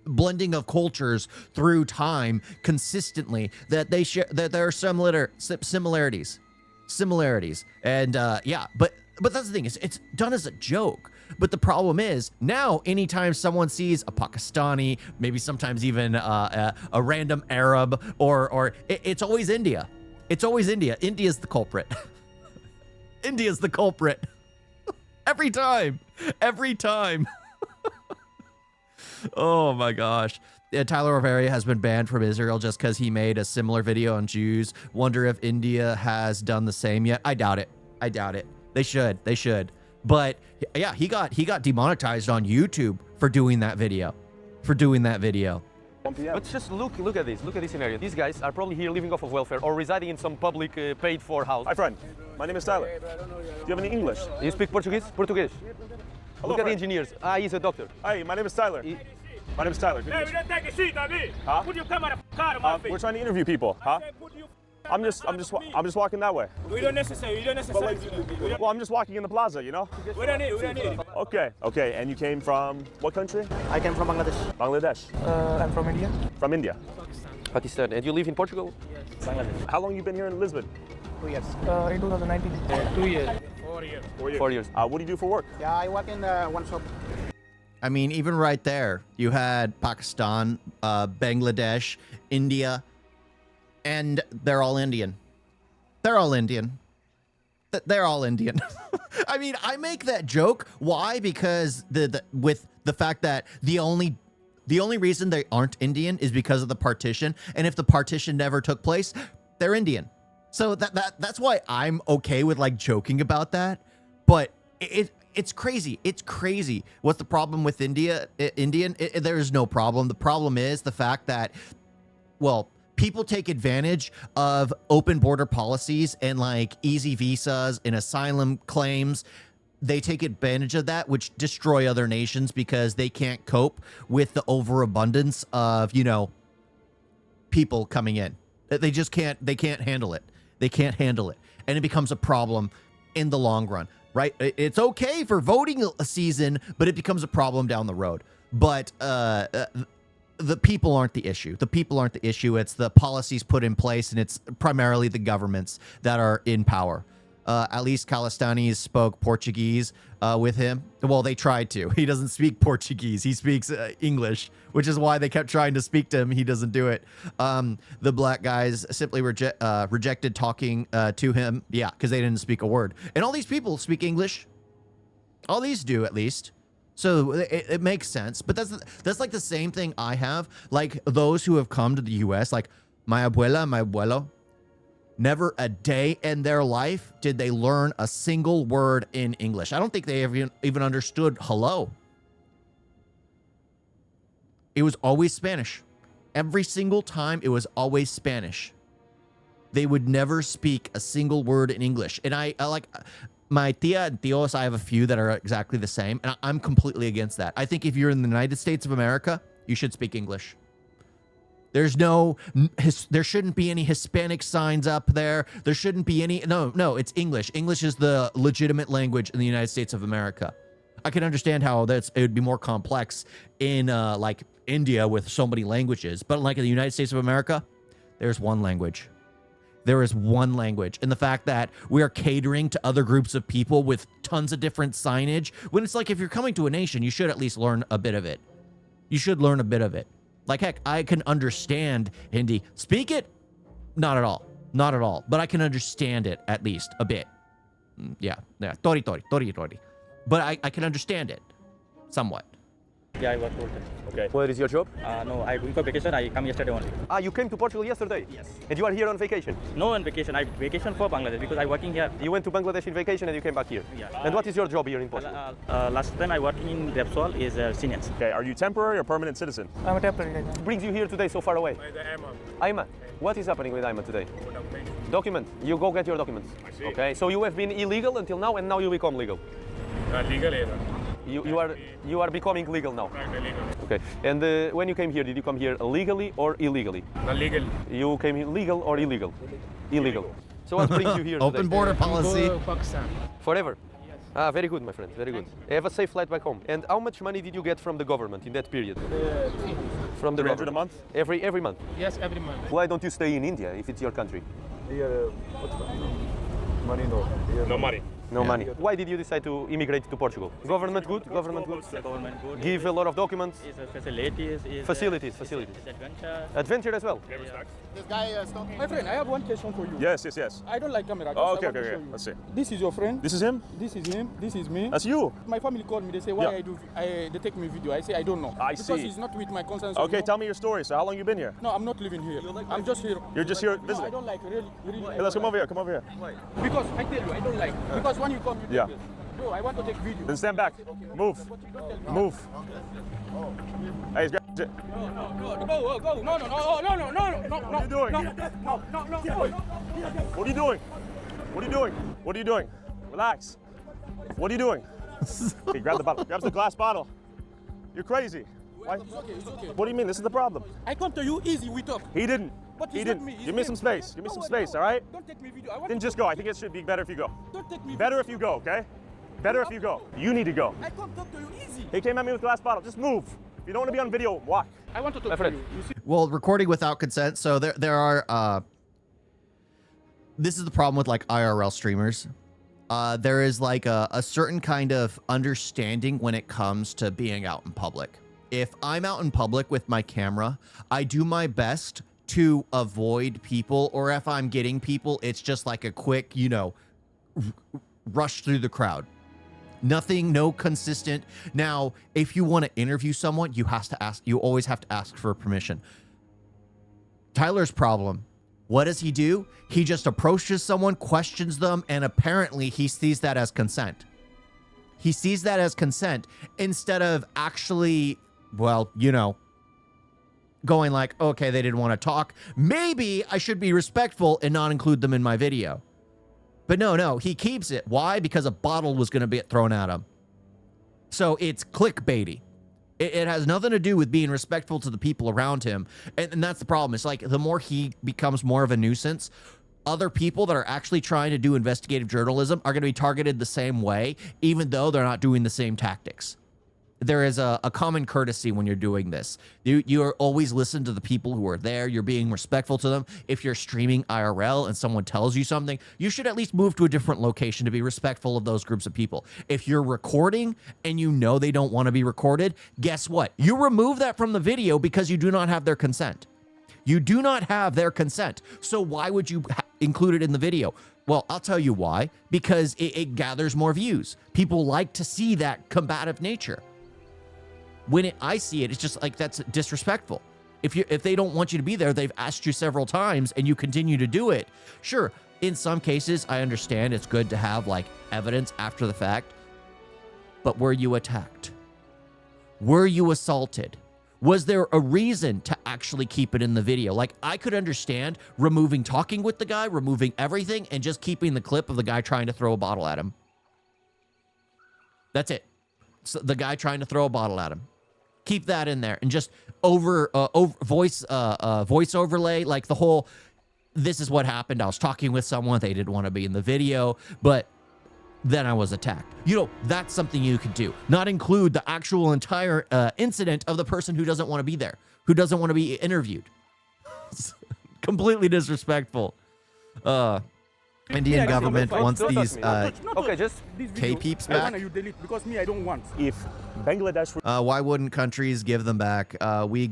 blending of cultures through time consistently that they share, that there are similarities. And but that's the thing, it's done as a joke. But the problem is now anytime someone sees a Pakistani, maybe sometimes even a random Arab or it's always India. It's always India. India's the culprit. India's the culprit. Every time. Oh my gosh. Tyler O'Veria has been banned from Israel just because he made a similar video on Jews. Wonder if India has done the same yet. I doubt it. They should. But yeah, he got demonetized on YouTube for doing that video. But just look at this scenario. These guys are probably here living off of welfare or residing in some public paid for house. Hi friend, my name is Tyler. Do you have any English? You speak Portuguese? Portuguese. Hello, look at the friend. engineers. He's a doctor. Hi, my name is Tyler. My name is Tyler. Hey, we don't take a seat on me. Huh? Put your camera card on my face. We're trying to interview people. Huh? Put your I'm just walking that way. We don't necessarily. Well, I'm just walking in the plaza, We don't need it. Okay. And you came from what country? I came from Bangladesh. Bangladesh. I'm from India. From India. Pakistan. And you live in Portugal? Bangladesh. How long you been here in Lisbon? 2 years. In 2019. 2 years. 4 years. 4 years. What do you do for work? Yeah, I work in one shop. I mean, even right there, you had Pakistan, Bangladesh, India, and they're all Indian. They're all Indian. I mean, I make that joke. Why? Because with the fact that the only reason they aren't Indian is because of the partition, and if the partition never took place, they're Indian. So that's why I'm okay with like joking about that. But it's crazy. It's crazy. What's the problem with Indian? There is no problem. The problem is the fact that, well, people take advantage of open border policies and like easy visas and asylum claims they take advantage of that, which destroy other nations because they can't cope with the overabundance of, you know, people coming in. They just can't, they can't handle it. They can't handle it. And it becomes a problem in the long run, right? It's okay for voting season, but it becomes a problem down the road. But the people aren't the issue. The people aren't the issue. It's the policies put in place, and it's primarily the governments that are in power. At least Calistanis spoke Portuguese with him. Well, they tried to. He doesn't speak Portuguese. He speaks English, which is why they kept trying to speak to him. He doesn't do it. The black guys simply rejected talking to him. Yeah, because they didn't speak a word. And all these people speak English. All these do, at least. So it makes sense. But that's like the same thing I have. Like those who have come to the U.S., like my abuela, my abuelo, never a day in their life did they learn a single word in English. I don't think they even understood hello. It was always Spanish. Every single time, it was always Spanish. They would never speak a single word in English. And I like my tia and tios, I have a few that are exactly the same. And I'm completely against that. I think if you're in the United States of America, you should speak English. There shouldn't be any Hispanic signs up there. There shouldn't be any, no, it's English. English is the legitimate language in the United States of America. I can understand how it would be more complex in like India with so many languages, but like in the United States of America, there's one language. There is one language. And the fact that we are catering to other groups of people with tons of different signage, when it's like, if you're coming to a nation, you should at least learn a bit of it. You should learn a bit of it. Like, heck, I can understand Hindi. Speak it? Not at all. Not at all. But I can understand it, at least, a bit. Yeah. Tori. But I can understand it. Somewhat. Yeah, I work full time. Okay. What is your job? No, I going for vacation. I come yesterday only. You came to Portugal yesterday? Yes. And you are here on vacation? No on vacation. I vacation for Bangladesh because I working here. You went to Bangladesh in vacation and you came back here? Yeah. And what is your job here in Portugal? Last time I working in Repsol is seniors. Okay, are you temporary or permanent citizen? I'm a temporary. What brings you here today so far away? Ayman. What is happening with Ayman today? Document. You go get your documents. Okay, so you have been illegal until now and now you become legal. Legal. You are becoming legal now. Okay. And when you came here, did you come here legally or illegally? Legal. You came here legal or illegal? Illegal. So what brings you here today? Open border policy. Pakistan. Forever? Yes. Very good, my friend. Very good. Have a safe flight back home. And how much money did you get from the government in that period? From the 300 government? a month? Every month? Yes, every month. Why don't you stay in India if it's your country? No money. No money. Why did you decide to immigrate to Portugal? Government good? Government good? Government good. Give a lot of documents? Is facilities. Facilities. Is adventure. Adventure as well? This guy is talking. My friend, I have one question for you. Yes. I don't like camera. Oh, I okay. want to show you. Let's see. This is your friend. This is him? This is him. This is me. That's you. My family called me. They say why Yeah. they take me video. I say I don't know. I because see. it's not with my consent. Okay, tell me your story. So how long you been here? No, I'm not living here. I'm just here. You're just here No, I visiting? don't like really. Hey, let's come over here. Come over here. Because I tell you, I don't like. Because when you come, you Yeah. do this. Bro, I want to take video. Then stand back. Move. But you don't tell me. Move. Hey, he's got shit. Go. No. What are you doing? No. What are you doing? What are you doing? What are you doing? Relax. What are you doing? Okay, grab the bottle. Grab the glass bottle. You're crazy. Why? It's okay. What do you mean? This is the problem. I come to you easy, we talk. He didn't. But He it's not didn't. me, it's Give me him. some space. Give me No, some no. space, all right? Don't take me video. I want Then to just go. I think it should be better if you go. Don't take me Better video. if you go, okay? Better if you go. You need to go. I come talk to you easy. He came at me with a glass bottle. Just move. If you don't want to be on video, walk. I want to talk to friend. you. You see? Well, recording without consent. So there are. This is the problem with like IRL streamers. There is like a certain kind of understanding when it comes to being out in public. If I'm out in public with my camera, I do my best to avoid people, or if I'm getting people, it's just like a quick, rush through the crowd. Nothing, no consistent. Now, if you want to interview someone, you always have to ask for permission. Tyler's problem, what does he do? He just approaches someone, questions them, and apparently he sees that as consent. He sees that as consent instead of actually, going like, okay, they didn't want to talk. Maybe I should be respectful and not include them in my video. But no, he keeps it. Why? Because a bottle was going to be thrown at him. So it's clickbaity. It has nothing to do with being respectful to the people around him. And that's the problem. It's like the more he becomes more of a nuisance, other people that are actually trying to do investigative journalism are going to be targeted the same way, even though they're not doing the same tactics. There is a common courtesy when you're doing this. You are always listen to the people who are there. You're being respectful to them. If you're streaming IRL and someone tells you something, you should at least move to a different location to be respectful of those groups of people. If you're recording and you know they don't want to be recorded, guess what? You remove that from the video because you do not have their consent. You do not have their consent. So why would you include it in the video? Well, I'll tell you why. Because it gathers more views. People like to see that combative nature. When I see it, it's just like, that's disrespectful. If they don't want you to be there, they've asked you several times and you continue to do it. Sure, in some cases, I understand it's good to have like evidence after the fact. But were you attacked? Were you assaulted? Was there a reason to actually keep it in the video? Like, I could understand removing talking with the guy, removing everything, and just keeping the clip of the guy trying to throw a bottle at him. That's it. So the guy trying to throw a bottle at him. Keep that in there and just voice overlay, like the whole, this is what happened. I was talking with someone. They didn't want to be in the video, but then I was attacked. You know, that's something you could do. Not include the actual entire incident of the person who doesn't want to be there, who doesn't want to be interviewed. Completely disrespectful. Indian government wants these K-peeps back. Because me, I don't want. If Bangladesh... why wouldn't countries give them back? We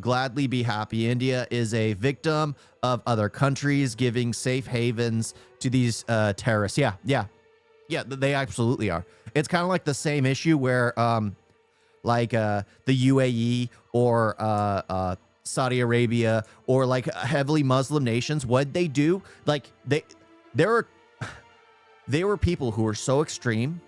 gladly be happy. India is a victim of other countries giving safe havens to these terrorists. Yeah, they absolutely are. It's kind of like the same issue where the UAE or Saudi Arabia or like heavily Muslim nations, what they do, like there were people who were so extreme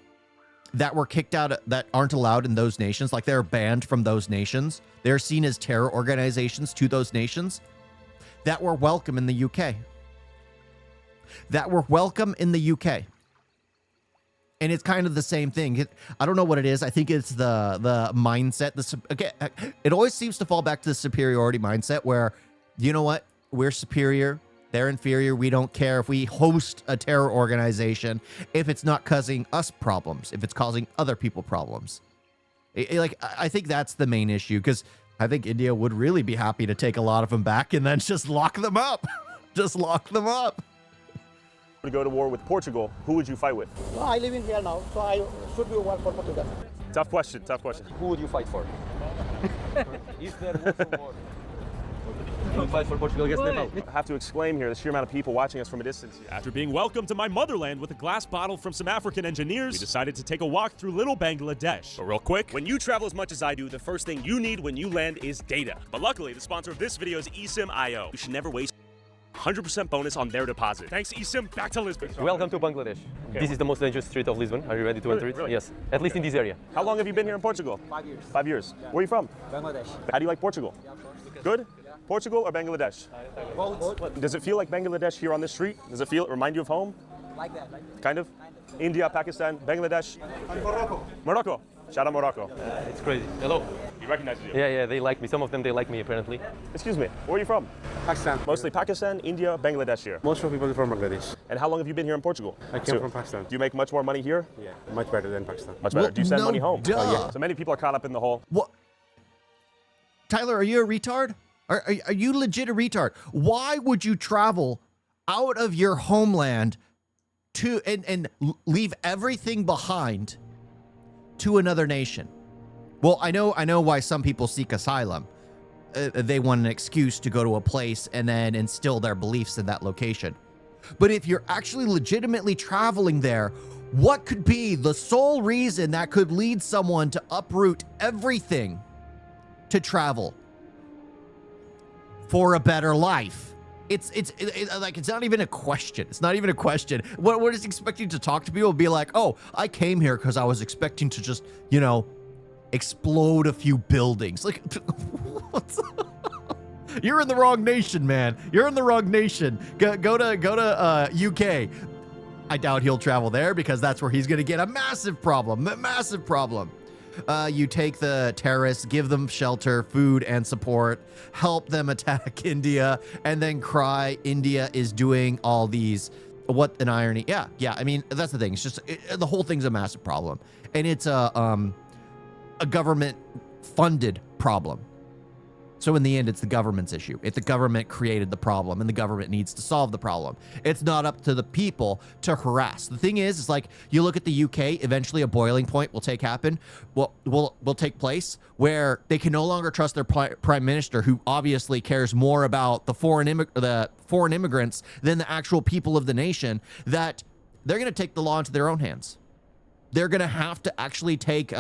that were kicked out, that aren't allowed in those nations. Like they're banned from those nations. They're seen as terror organizations to those nations that were welcome in the UK. And it's kind of the same thing. I don't know what it is. I think it's the mindset. It always seems to fall back to the superiority mindset where, you know what? We're superior. They're inferior. We don't care if we host a terror organization if it's not causing us problems, if it's causing other people problems. I think that's the main issue, because I think India would really be happy to take a lot of them back and then just lock them up. Just lock them up. To go to war with Portugal, who would you fight with? No, I live in here now, so I should be war for Portugal. Tough question. Who would you fight for? Is there war? You fight for Portugal against Nepal. I have to exclaim here the sheer amount of people watching us from a distance. After being welcomed to my motherland with a glass bottle from some African engineers, we decided to take a walk through little Bangladesh. But real quick, when you travel as much as I do, the first thing you need when you land is data. But luckily, the sponsor of this video is eSIM.io. You should never waste 100% bonus on their deposit. Thanks, eSIM. Back to Lisbon. Welcome to Bangladesh. Okay. This is the most dangerous street of Lisbon. Are you ready to enter it? Really? Yes, at least in this area. How long have you been here in Portugal? 5 years. 5 years. Yeah. Where are you from? Bangladesh. How do you like Portugal? Yeah, of course. Good? Yeah. Portugal or Bangladesh? Both. Does it feel like Bangladesh here on this street? Does it remind you of home? Like that. Kind of? India, Pakistan, Bangladesh? And Morocco. Morocco. Shout out Morocco. It's crazy. Hello. He recognizes you. Yeah, they like me. Some of them, they like me, apparently. Excuse me, where are you from? Pakistan. Mostly Pakistan, India, Bangladesh here. Most of people are from Bangladesh. And how long have you been here in Portugal? I came from Pakistan. Do you make much more money here? Yeah, much better than Pakistan. Much better. Well, Do you send no, money home? duh. Oh, yeah. So many people are caught up in the whole. What? Tyler, are you a retard? Are you legit a retard? Why would you travel out of your homeland to and leave everything behind to another nation? Well, I know why some people seek asylum. They want an excuse to go to a place and then instill their beliefs in that location. But if you're actually legitimately traveling there, what could be the sole reason that could lead someone to uproot everything to travel for a better life? It's like, it's not even a question. It's not even a question. We're just expecting to talk to people and be like, oh, I came here because I was expecting to just, you know, explode a few buildings. Like, what's you're in the wrong nation, man. You're in the wrong nation. Go to UK. I doubt he'll travel there because that's where he's going to get a massive problem. You take the terrorists, give them shelter, food, and support, help them attack India, and then cry India is doing all these. What an irony. Yeah. I mean, that's the thing. It's just the whole thing's a massive problem. And it's a government-funded problem. So in the end, it's the government's issue. If the government created the problem and the government needs to solve the problem, it's not up to the people to harass. The thing is like you look at the UK, eventually a boiling point will take place where they can no longer trust their prime minister, who obviously cares more about the foreign immigrants than the actual people of the nation, that they're going to take the law into their own hands. They're going to have to actually take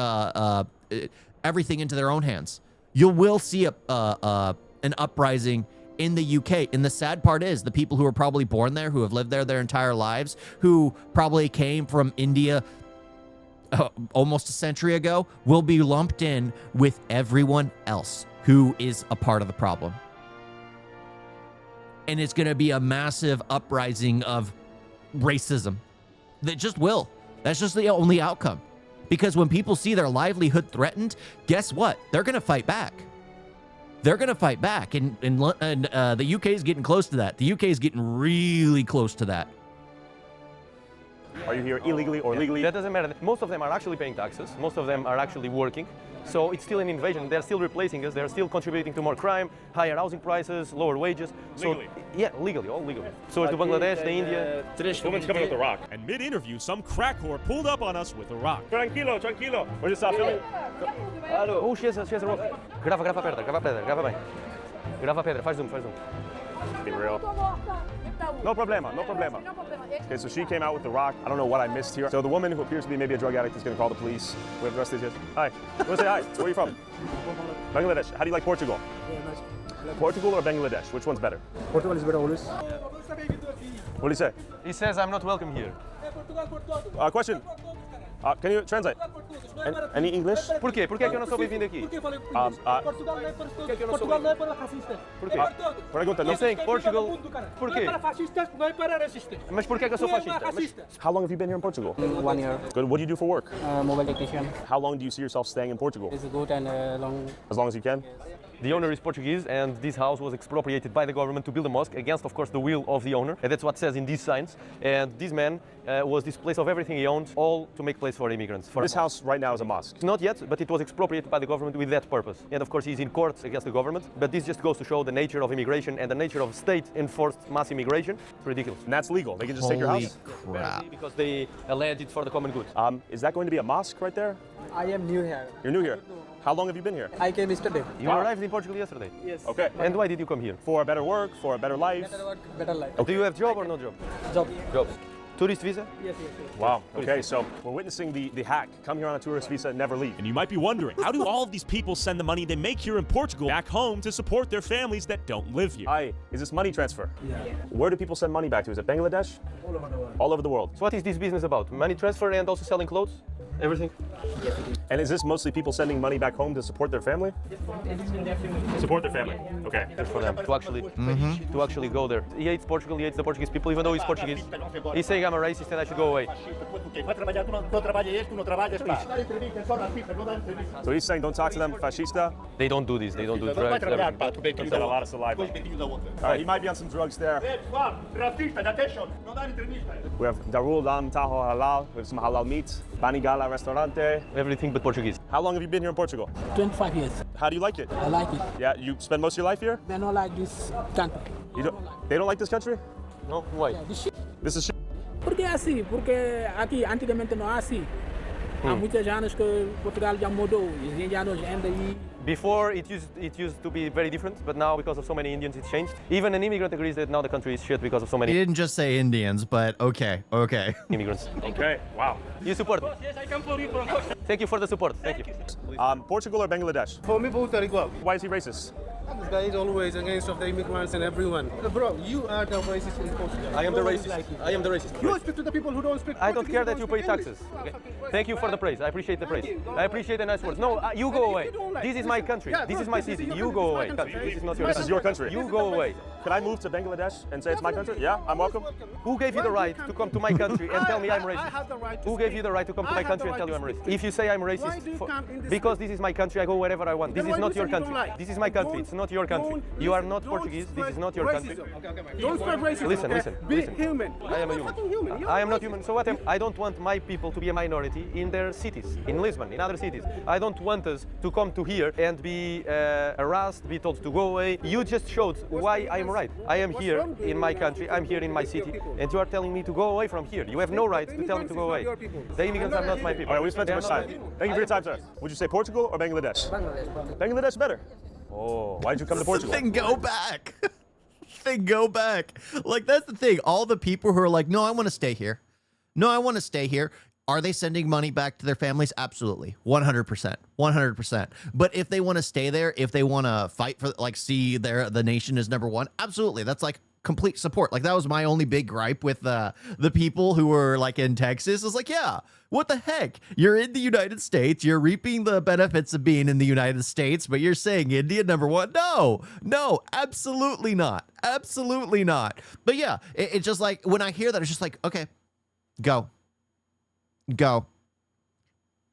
everything into their own hands. You will see an uprising in the UK. And the sad part is the people who are probably born there, who have lived there their entire lives, who probably came from India almost a century ago, will be lumped in with everyone else who is a part of the problem. And it's going to be a massive uprising of racism. That just will. That's just the only outcome. Because when people see their livelihood threatened, guess what? They're going to fight back. They're going to fight back. And the UK is getting close to that. The UK is getting really close to that. Are you here illegally or legally? That doesn't matter. Most of them are actually paying taxes. Most of them are actually working. So it's still an invasion. They're still replacing us. They're still contributing to more crime, higher housing prices, lower wages. Legally? So, yeah, legally, all legally. So it's to Bangladesh, to India. Woman's coming with a rock. And mid-interview, some crack whore pulled up on us with a rock. Tranquilo. We're just filming. Oh, she has a rock. Grava pedra bem. Grava pedra, faz zoom. Be real. No problema. Okay, so she came out with the rock. I don't know what I missed here. So the woman who appears to be maybe a drug addict is going to call the police. We have the rest of these guys. Hi. You want to say hi? Where are you from? Bangladesh. How do you like Portugal? Yeah, nice. Portugal or Bangladesh? Which one's better? Portugal is better always. What do you say? He says I'm not welcome here. Question. Can you translate? Any English? Por quê? Por que é que eu não sou bem-vindo aqui? Portugal não é para fascistas. Por quê? Pergunta, não. He's saying Portugal. Por Não é quê? para fascistas, não é para racistas. Mas por que é que eu sou Não é fascista? para racistas. How long have you been here in Portugal? 1 year. Good. What do you do for work? Mobile technician. How long do you see yourself staying in Portugal? It's good and long. As long as you can? The owner is Portuguese, and this house was expropriated by the government to build a mosque against, of course, the will of the owner. And that's what it says in these signs. And this man was displaced of everything he owned, all to make place for immigrants. This house right now is a mosque. Not yet, but it was expropriated by the government with that purpose. And of course, he's in court against the government. But this just goes to show the nature of immigration and the nature of state-enforced mass immigration. It's ridiculous. And that's legal. They can just take your house? Crap. Because they allege it for the common good. Is that going to be a mosque right there? I am new here. You're new here. How long have you been here? I came yesterday. You arrived in Portugal yesterday? Yes. Okay. And why did you come here? For a better work, for a better life. Better work, better life. Do you have job or no job? Job. Job. Tourist visa? Yes. Wow. Okay, so we're witnessing the hack. Come here on a tourist visa, never leave. And you might be wondering, how do all of these people send the money they make here in Portugal back home to support their families that don't live here? Hi, is this money transfer? Yeah. Where do people send money back to? Is it Bangladesh? All over the world. All over the world. So what is this business about? Money transfer and also selling clothes? Everything? And is this mostly people sending money back home to support their family? Support their family. Okay. Good for them to actually go there. He hates Portugal, he hates the Portuguese people, even though he's Portuguese. He's saying I'm a racist and I should go away. So he's saying don't talk to them, fascista. They don't do this, they don't do drugs. He's got a lot of saliva. All right, he might be on some drugs there. We have Darul Lam Taho Halal, we have some halal meat, Banigala Restaurante. Everything but Portuguese. How long have you been here in Portugal? 25 years. How do you like it? I like it. Yeah, you spend most of your life here? They don't like this country. They don't like this country? No? Why? This is shit. Porque é assim, porque aqui antigamente não é assim. Há muitos anos que Portugal já mudou. Os indianos ainda aí. Before it used to be very different, but now because of so many Indians it's changed. Even an immigrant agrees that now the country is shit because of so He many didn't just say Indians, but okay. immigrants. Okay, wow. You support me? Thank you for the support. Thank you. Portugal or Bangladesh? For me, both are equal. Why is he racist? This guy is always against of the immigrants and everyone. Bro, you are the racist in Portugal. I am the racist. I am the racist. You speak to the people who don't speak I don't Portuguese, care that you don't pay speak taxes. Okay. Thank you for the praise. I appreciate the praise. I appreciate the nice words. No, you go away. This is my country. This is my city. You go away. This is not your country. This is your country. You go away. Could I move to Bangladesh and say it's my country? Yeah, I'm welcome. Who gave you the right to come to my country and tell me I'm racist? I have the right to Who gave speak. you the right to come to I my have country the and tell you I'm right to racist? speak. If you say I'm Why racist, do you come in this because country? this is my country, I go wherever I want. This Then is why not do your you say you country. don't like? This is my country. It's not your country. You are not Portuguese. This is not your country. Don't spread racism. Listen, okay? listen, Be listen. human. I am a You're human. fucking human. You're I am not racist. human. So what? I don't want my people to be a minority in their cities, in Lisbon, in other cities. I don't want us to come to here and be harassed, be told to go away. You just showed why I am right. I am here in my country. I'm here in my city, and you are telling me to go away from here. You have no right to tell me to go away. The immigrants are not my people. All right, we spent too much time. Thank you for your time, sir. Would you say Portugal or Bangladesh? Bangladesh better. Oh, why did you come to Portugal? Then go back. Then go back. Like, that's the thing. All the people who are like, no, I want to stay here. No, I want to stay here. Are they sending money back to their families? Absolutely. 100%. 100%. But if they want to stay there, if they want to fight for, like, see the nation as number one, absolutely. That's like complete support. Like, that was my only big gripe with the people who were like in Texas. It's like, yeah, what the heck? You're in the United States. You're reaping the benefits of being in the United States, but you're saying India number one? No, absolutely not. Absolutely not. But yeah, it's just like, when I hear that, it's just like, okay, go.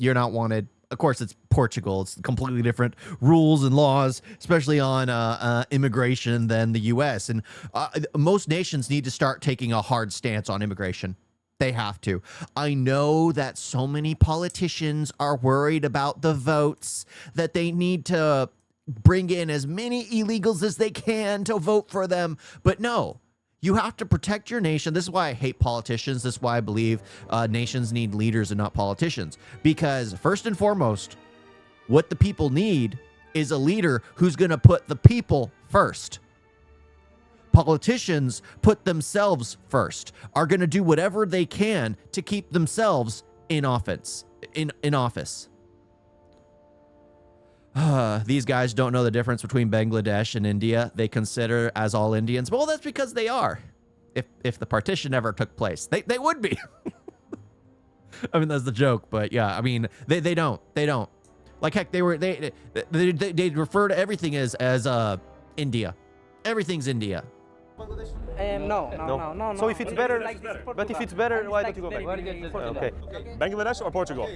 You're not wanted. Of course, it's Portugal. It's completely different rules and laws, especially on immigration than the U.S. And most nations need to start taking a hard stance on immigration. They have to. I know that so many politicians are worried about the votes, that they need to bring in as many illegals as they can to vote for them. But no. You have to protect your nation. This is why I hate politicians. This is why I believe nations need leaders and not politicians. Because first and foremost, what the people need is a leader who's going to put the people first. Politicians put themselves first, are going to do whatever they can to keep themselves in office. These guys don't know the difference between Bangladesh and India. They consider as all Indians. Well, that's because they are. If the partition ever took place, they would be. I mean, that's the joke, but yeah, I mean, they don't. Like, heck, they refer to everything as India. Everything's India. No. So if it's better, but if it's better, why don't you go back? Okay. Bangladesh or Portugal?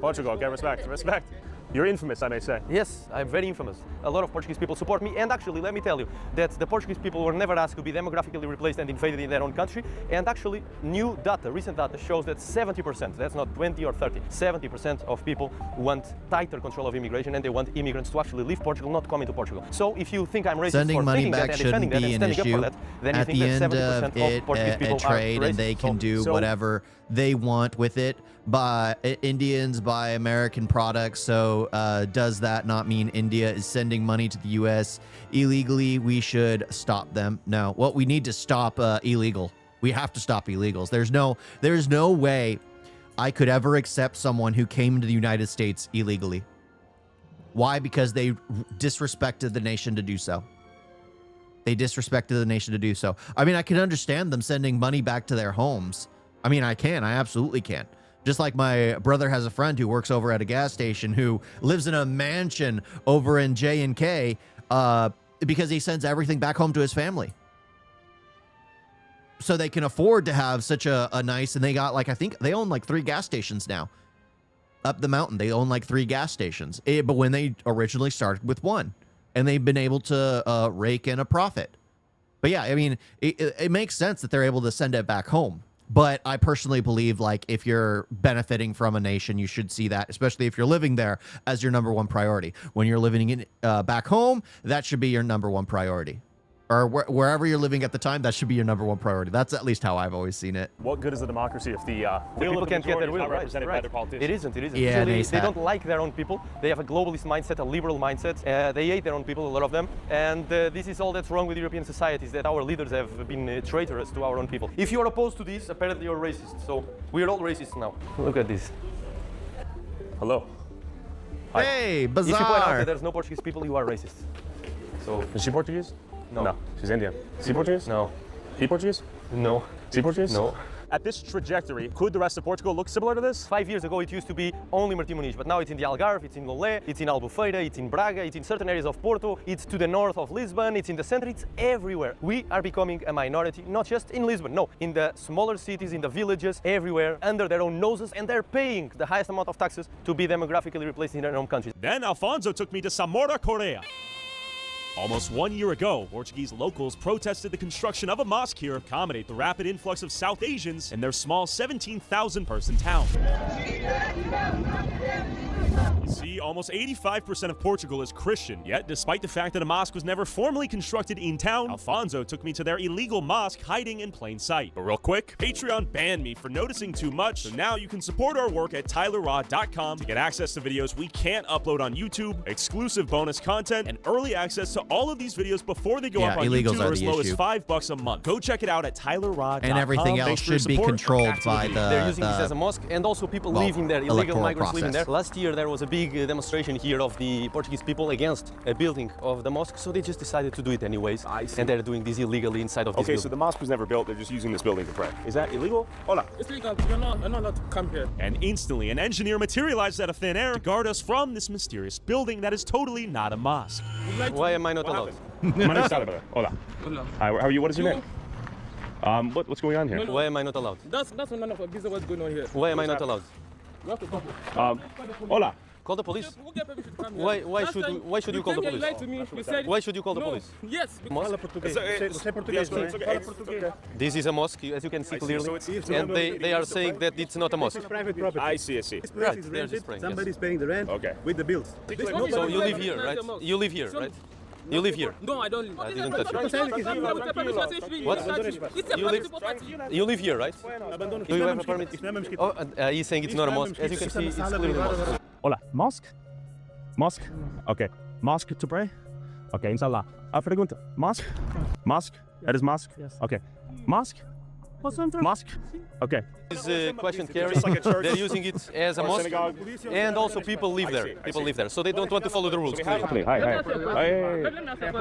Portugal, okay, respect. You're infamous, I may say. Yes, I'm very infamous. A lot of Portuguese people support me, and actually, let me tell you that the Portuguese people were never asked to be demographically replaced and invaded in their own country. And actually, recent data shows that 70%, that's not 20 or 30, 70% of people want tighter control of immigration, and they want immigrants to actually leave Portugal, not come into Portugal. So if you think I'm racist Sending for money thinking back that and shouldn't defending that and be an standing up issue. for that, then you At think the that end 70% of it, Portuguese people a trade, are and they racist. can do whatever they want with it. By Indians buy American products, so does that not mean India is sending money to the U.S. illegally? We should stop them. No, what we need to stop illegal. We have to stop illegals. There's no way I could ever accept someone who came to the United States illegally. Why? Because they disrespected the nation to do so. They disrespected the nation to do so. I mean, I can understand them sending money back to their homes. I mean, I absolutely can. Just like my brother has a friend who works over at a gas station who lives in a mansion over in J&K because he sends everything back home to his family. So they can afford to have such a nice, and they got like, I think they own like 3 gas stations now. Up the mountain, they own like 3 gas stations. But when they originally started with 1, and they've been able to rake in a profit. But yeah, I mean, it makes sense that they're able to send it back home. But I personally believe, like, if you're benefiting from a nation, you should see that, especially if you're living there, as your number 1 priority. When you're living in back home, that should be your number 1 priority. Or wherever you're living at the time, that should be your number 1 priority. That's at least how I've always seen it. What good is a democracy if the will people of the can't get their majority is will not represented by their politicians? It isn't. Yeah, Usually, they don't like their own people. They have a globalist mindset, a liberal mindset. They hate their own people, a lot of them. And this is all that's wrong with European societies, that our leaders have been traitorous to our own people. If you're opposed to this, apparently you're racist. So we're all racist now. Look at this. Hello. Hey, If you point out bizarre. that there's no Portuguese people, you are racist. So Is she Portuguese? No. She's Indian. Is he Portuguese? No. He Portuguese? No. Is he Portuguese? No. at this trajectory, could the rest of Portugal look similar to this? 5 years ago, it used to be only Martim Moniz, but now it's in the Algarve, it's in Lolé, it's in Albufeira, it's in Braga, it's in certain areas of Porto, it's to the north of Lisbon, it's in the center, it's everywhere. We are becoming a minority, not just in Lisbon, no, in the smaller cities, in the villages, everywhere, under their own noses, and they're paying the highest amount of taxes to be demographically replaced in their home countries. Then Alfonso took me to Samora, Korea. Almost 1 year ago, Portuguese locals protested the construction of a mosque here to accommodate the rapid influx of South Asians in their small 17,000 person town. You see, almost 85% of Portugal is Christian, yet despite the fact that a mosque was never formally constructed in town, Alfonso took me to their illegal mosque hiding in plain sight. But real quick, Patreon banned me for noticing too much, so now you can support our work at tylerraw.com to get access to videos we can't upload on YouTube, exclusive bonus content, and early access to all of these videos before they go up on YouTube for as low as $5 a month. Go check it out at tylerraw.com. And everything else should be controlled by They're using this as a mosque, and also people living there, illegal migrants living there. Last year there was a big demonstration here of the Portuguese people against a building of the mosque, so they just decided to do it anyways. And they're doing this illegally inside of this building. Okay, so the mosque was never built, they're just using this building to pray. Is that illegal? Hola. It's legal. You're not allowed to come here. And instantly, an engineer materialized out of thin air to guard us from this mysterious building that is totally not a mosque. Why am I not allowed? My name's Salvador. Hola. Hi, how are you? What is your name? What's going on here? Why am I not allowed? That's none of our business what's going on here. Why am I not allowed? You have to talk. Hola. Call the police. Who gave permission to come here? Why should you call the You police? lied to me. You said Why should you call the no. police? Yes. This is a mosque, as you can see clearly, and they are saying that it's not a mosque. Private property. I see. Right, they're just praying. Somebody's paying the rent with the bills. So you live here, right? You live here, right? You live here. No, I don't live. I didn't touch it. What? You live here, right? Do you have a permit? Oh, he's saying it's not a mosque. As you can see, it's clearly a mosque. Hola. Mosque? Mosque? Okay. Mosque to pray? Okay, inshallah. Pergunta. Mosque? Mosque? That is mosque? Yes. Okay. Mosque? Mosque? Okay. This question carries, they're using it as a mosque, and also people live there. People live there, so they don't want to follow the rules. Hi.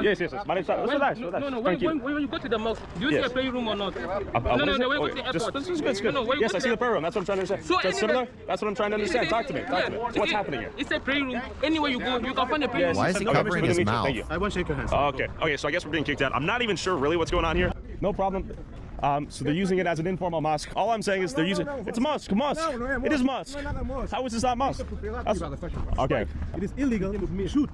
Yes. My name's Relax. No. When you go to the mosque, do you see a prayer room or not? No. When you go to the airport. This is good. Yes, I see the prayer room. That's what I'm trying to understand. So similar? That's what I'm trying to understand. Talk to me. So what's happening here? It's a prayer room. Anywhere you go, you can find a prayer room. Why is he covering his mouth? I won't shake your hands. Okay, so I guess we're being kicked out. I'm not even sure really what's going on here. No problem. So they're using it as an informal mosque. All I'm saying is they're using it's a mosque. It is mosque. How is this not mosque? Okay. It is illegal to shoot,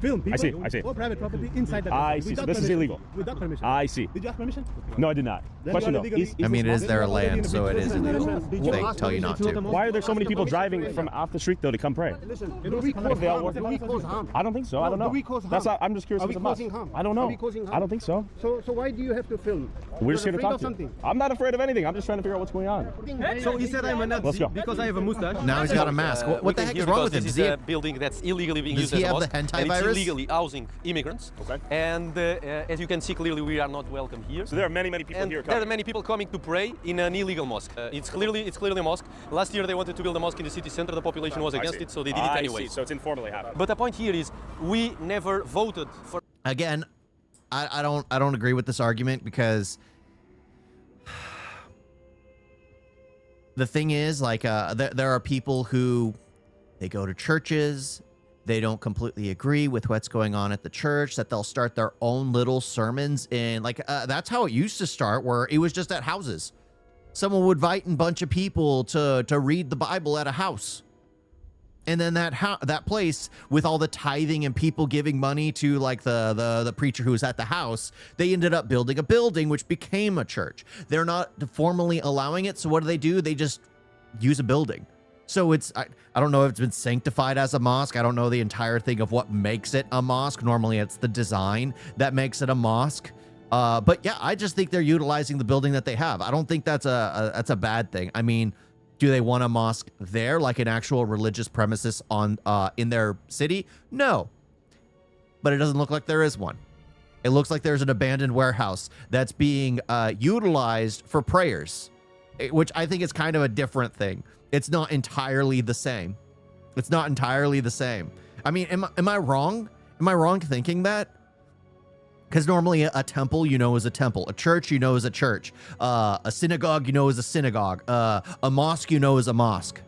film people. I see. Or private property inside that. I see. So this is illegal. Without permission. I see. Did you ask permission? No, I did not. Question though. I mean, it is their land, so it is illegal. They tell you not to. Why are there so many people driving from off the street though to come pray? Listen, do we cause harm? I don't think so. I don't know. Do we cause harm? That's not, I'm just curious. Are we causing harm? I don't know. Are we causing harm? I don't think so. So why do you have to film? We're just here to afraid talk of to something? you. I'm not afraid of anything. I'm just trying to figure out what's going on. So he said I'm a Nazi Let's go. because I have a mustache. Now he's got a mask. What the heck is wrong with him? This Does is he a building that's illegally being does used he as a have the mosque, hentai and it's virus? illegally housing immigrants. Okay. And as you can see clearly, we are not welcome here. So there are many people And here there are coming. many people coming to pray in an illegal mosque. It's clearly a mosque. Last year they wanted to build a mosque in the city center. The population was against it, so they did it anyway. So it's informally happening. But the point here is, we never voted for. Again, I don't agree with this argument because the thing is, like, there are people who they go to churches, they don't completely agree with what's going on at the church, that they'll start their own little sermons in, like, that's how it used to start, where it was just at houses. Someone would invite a bunch of people to read the Bible at a house. And then that place, with all the tithing and people giving money to, like, the preacher who was at the house, they ended up building a building which became a church. They're not formally allowing it, so what do? They just use a building. So it's, I don't know if it's been sanctified as a mosque. I don't know the entire thing of what makes it a mosque. Normally it's the design that makes it a mosque. But yeah, I just think they're utilizing the building that they have. I don't think that's a bad thing. I mean, do they want a mosque there, like an actual religious premises on in their city? No. But it doesn't look like there is one. It looks like there's an abandoned warehouse that's being utilized for prayers, which I think is kind of a different thing. It's not entirely the same. It's not entirely the same. I mean, am I wrong? Am I wrong thinking that? Because normally a temple, you know, is a temple. A church, you know, is a church. A synagogue, you know, is a synagogue. A mosque, you know, is a mosque.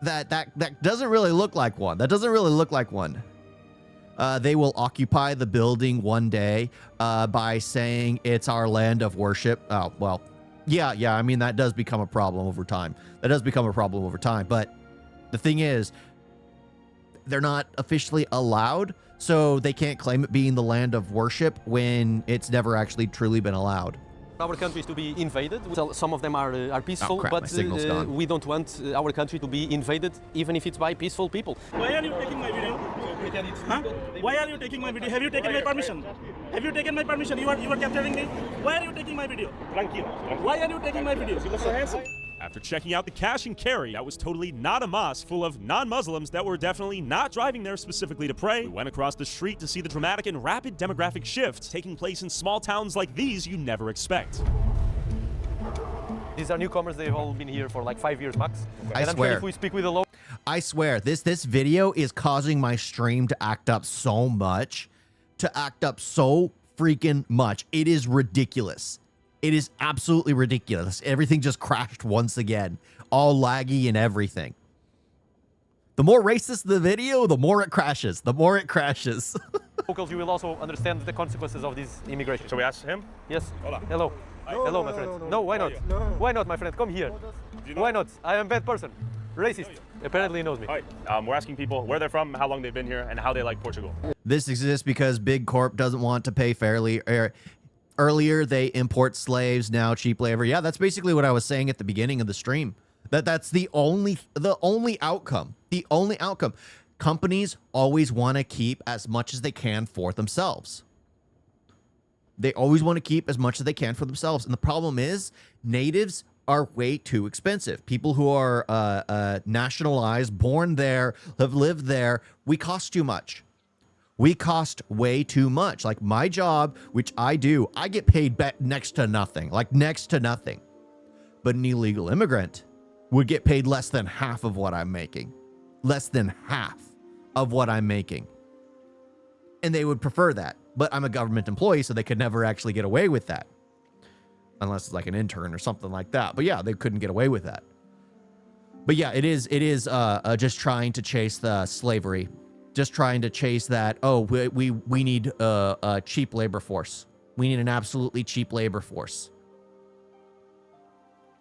That doesn't really look like one. That doesn't really look like one. They will occupy the building one day by saying it's our land of worship. Oh, well, yeah. I mean, that does become a problem over time. But the thing is, they're not officially allowed, so they can't claim it being the land of worship when it's never actually truly been allowed. Our country is to be invaded. Some of them are peaceful, but we don't want our country to be invaded, even if it's by peaceful people. Why are you taking my video? Huh? Why are you taking my video? Have you taken my permission? Have you taken my permission? You are capturing me? Why are you taking my video? Why are you taking my video? After checking out the cash and carry, that was totally not a mosque full of non-Muslims that were definitely not driving there specifically to pray. We went across the street to see the dramatic and rapid demographic shifts taking place in small towns like these you never expect. These are newcomers. They've all been here for like 5 years max. I and swear. I'm sure if we speak with the local, I swear, this video is causing my stream to act up so much. Freaking much. It is ridiculous. It is absolutely ridiculous. Everything just crashed once again. All laggy and everything. The more racist the video, the more it crashes. locals, you will also understand the consequences of this immigration. Shall we ask him? Yes. Hola. Hello. Hello, my friend. No, why not? Why not, my friend? Come here. Why not? I am a bad person. Racist. Apparently he knows me. We're asking people where they're from, how long they've been here, and how they like Portugal. This exists because Big Corp doesn't want to pay fairly. Earlier, they import slaves, now cheap labor. Yeah, that's basically what I was saying at the beginning of the stream. That's the only outcome. The only outcome. Companies always want to keep as much as they can for themselves. They always want to keep as much as they can for themselves. And the problem is, natives are way too expensive. People who are nationalized, born there, have lived there, we cost too much. We cost way too much. Like my job, which I do, I get paid next to nothing. Like next to nothing. But an illegal immigrant would get paid less than half of what I'm making. Less than half of what I'm making. And they would prefer that. But I'm a government employee, so they could never actually get away with that. Unless it's like an intern or something like that. But yeah, they couldn't get away with that. But yeah, it is just trying to chase the slavery. Just trying to chase that, oh, we need a cheap labor force. We need an absolutely cheap labor force.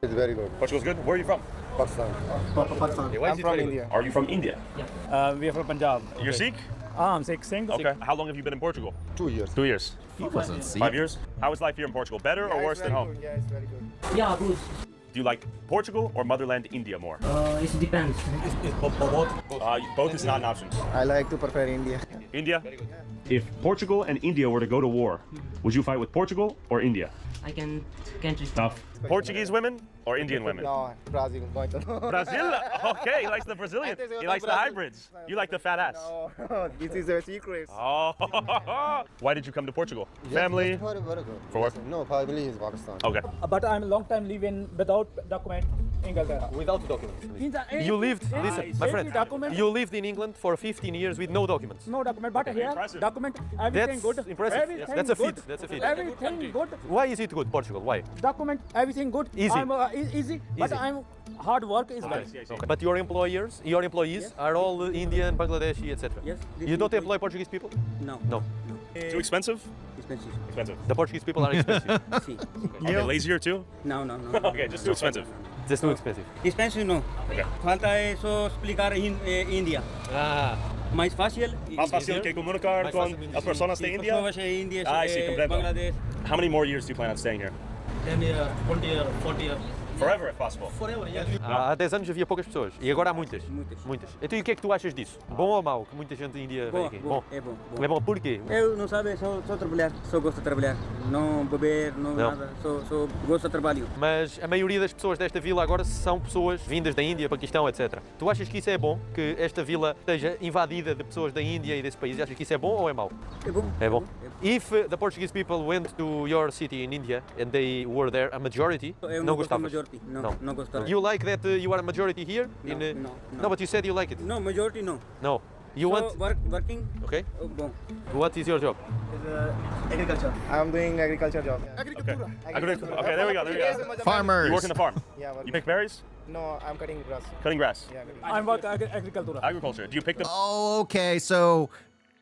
It's very good. Portugal's good? Where are you from? Pakistan. I'm from India. Are you from India? Yeah. We are from Punjab. You're Sikh? I'm Sikh. Okay. How long have you been in Portugal? 2 years. 2 years. He wasn't Sikh. 5 years? How is life here in Portugal? Better or worse than home? Yeah, it's very good. Yeah, good. Do you like Portugal or motherland India more? It depends. Both is not an option. I like to prefer India. India? If Portugal and India were to go to war, would you fight with Portugal or India? I can Tough. Portuguese women or Indian women? No, Brazil. Brazil? Okay, he likes the Brazilian. He likes the hybrids. You like the fat ass. No, this is a secret. Oh. Why did you come to Portugal? Family? Very good. For work? No, family is Pakistan. Okay. But I'm a long time living without document in Inglaterra. Without documents. You lived, listen, my friend, you lived in England for 15 years with no documents. No document, but here, document, everything That's good. impressive. Everything Yes, that's a good. feat. That's a feat. Everything good. Why is it good, Portugal? Why? Document, everything good. Easy. I'm, easy, but I'm hard work is well. Okay. But your employees are all Indian, Bangladeshi, etc. Yes. You don't employ Portuguese people? No. No. Too expensive? Expensive. Expensive. The Portuguese people are expensive. See. Are they lazier too? No. Okay, just too expensive. Just too expensive. Expensive no. Okay. Falta eso explicar en India. Ah. Mais fácil. Más fácil que comunicar con las personas de India? Pessoas de India, Ah, sí, comprendo. Bangladesh. How many more years do you plan on staying here? 10 years, 20 years, 40 years. Forever, if possible. Forever, yes. Há 10 anos havia poucas pessoas e agora há muitas. Muitas. Então e o que é que tu achas disso? Bom ou mau? Que muita gente da Índia vem aqui? Bom. É bom. É bom porquê? Eu não sabe, só trabalhar, só gosto de trabalhar. Não beber, não nada, só gosto de trabalho. Mas a maioria das pessoas desta vila agora são pessoas vindas da Índia, Paquistão, etc. Tu achas que isso é bom? Que esta vila esteja invadida de pessoas da Índia e desses países? Achas que isso é bom ou é mau? É bom. É bom. If the Portuguese people went to your city in India and they were there a majority, Eu não gosto de gostavas? majority. Não gosto. You like that you are a majority here? No, No, but you said you like it. No, majority no. No. You want working? Okay. Bon. What is your job? Agriculture. I'm doing agriculture job. Okay, there we go. Farmers. You work in the farm. Yeah, You pick berries? No, I'm cutting grass. Cutting grass. Yeah, cutting I'm about agriculture. Agriculture. Do you pick them? Oh, okay. So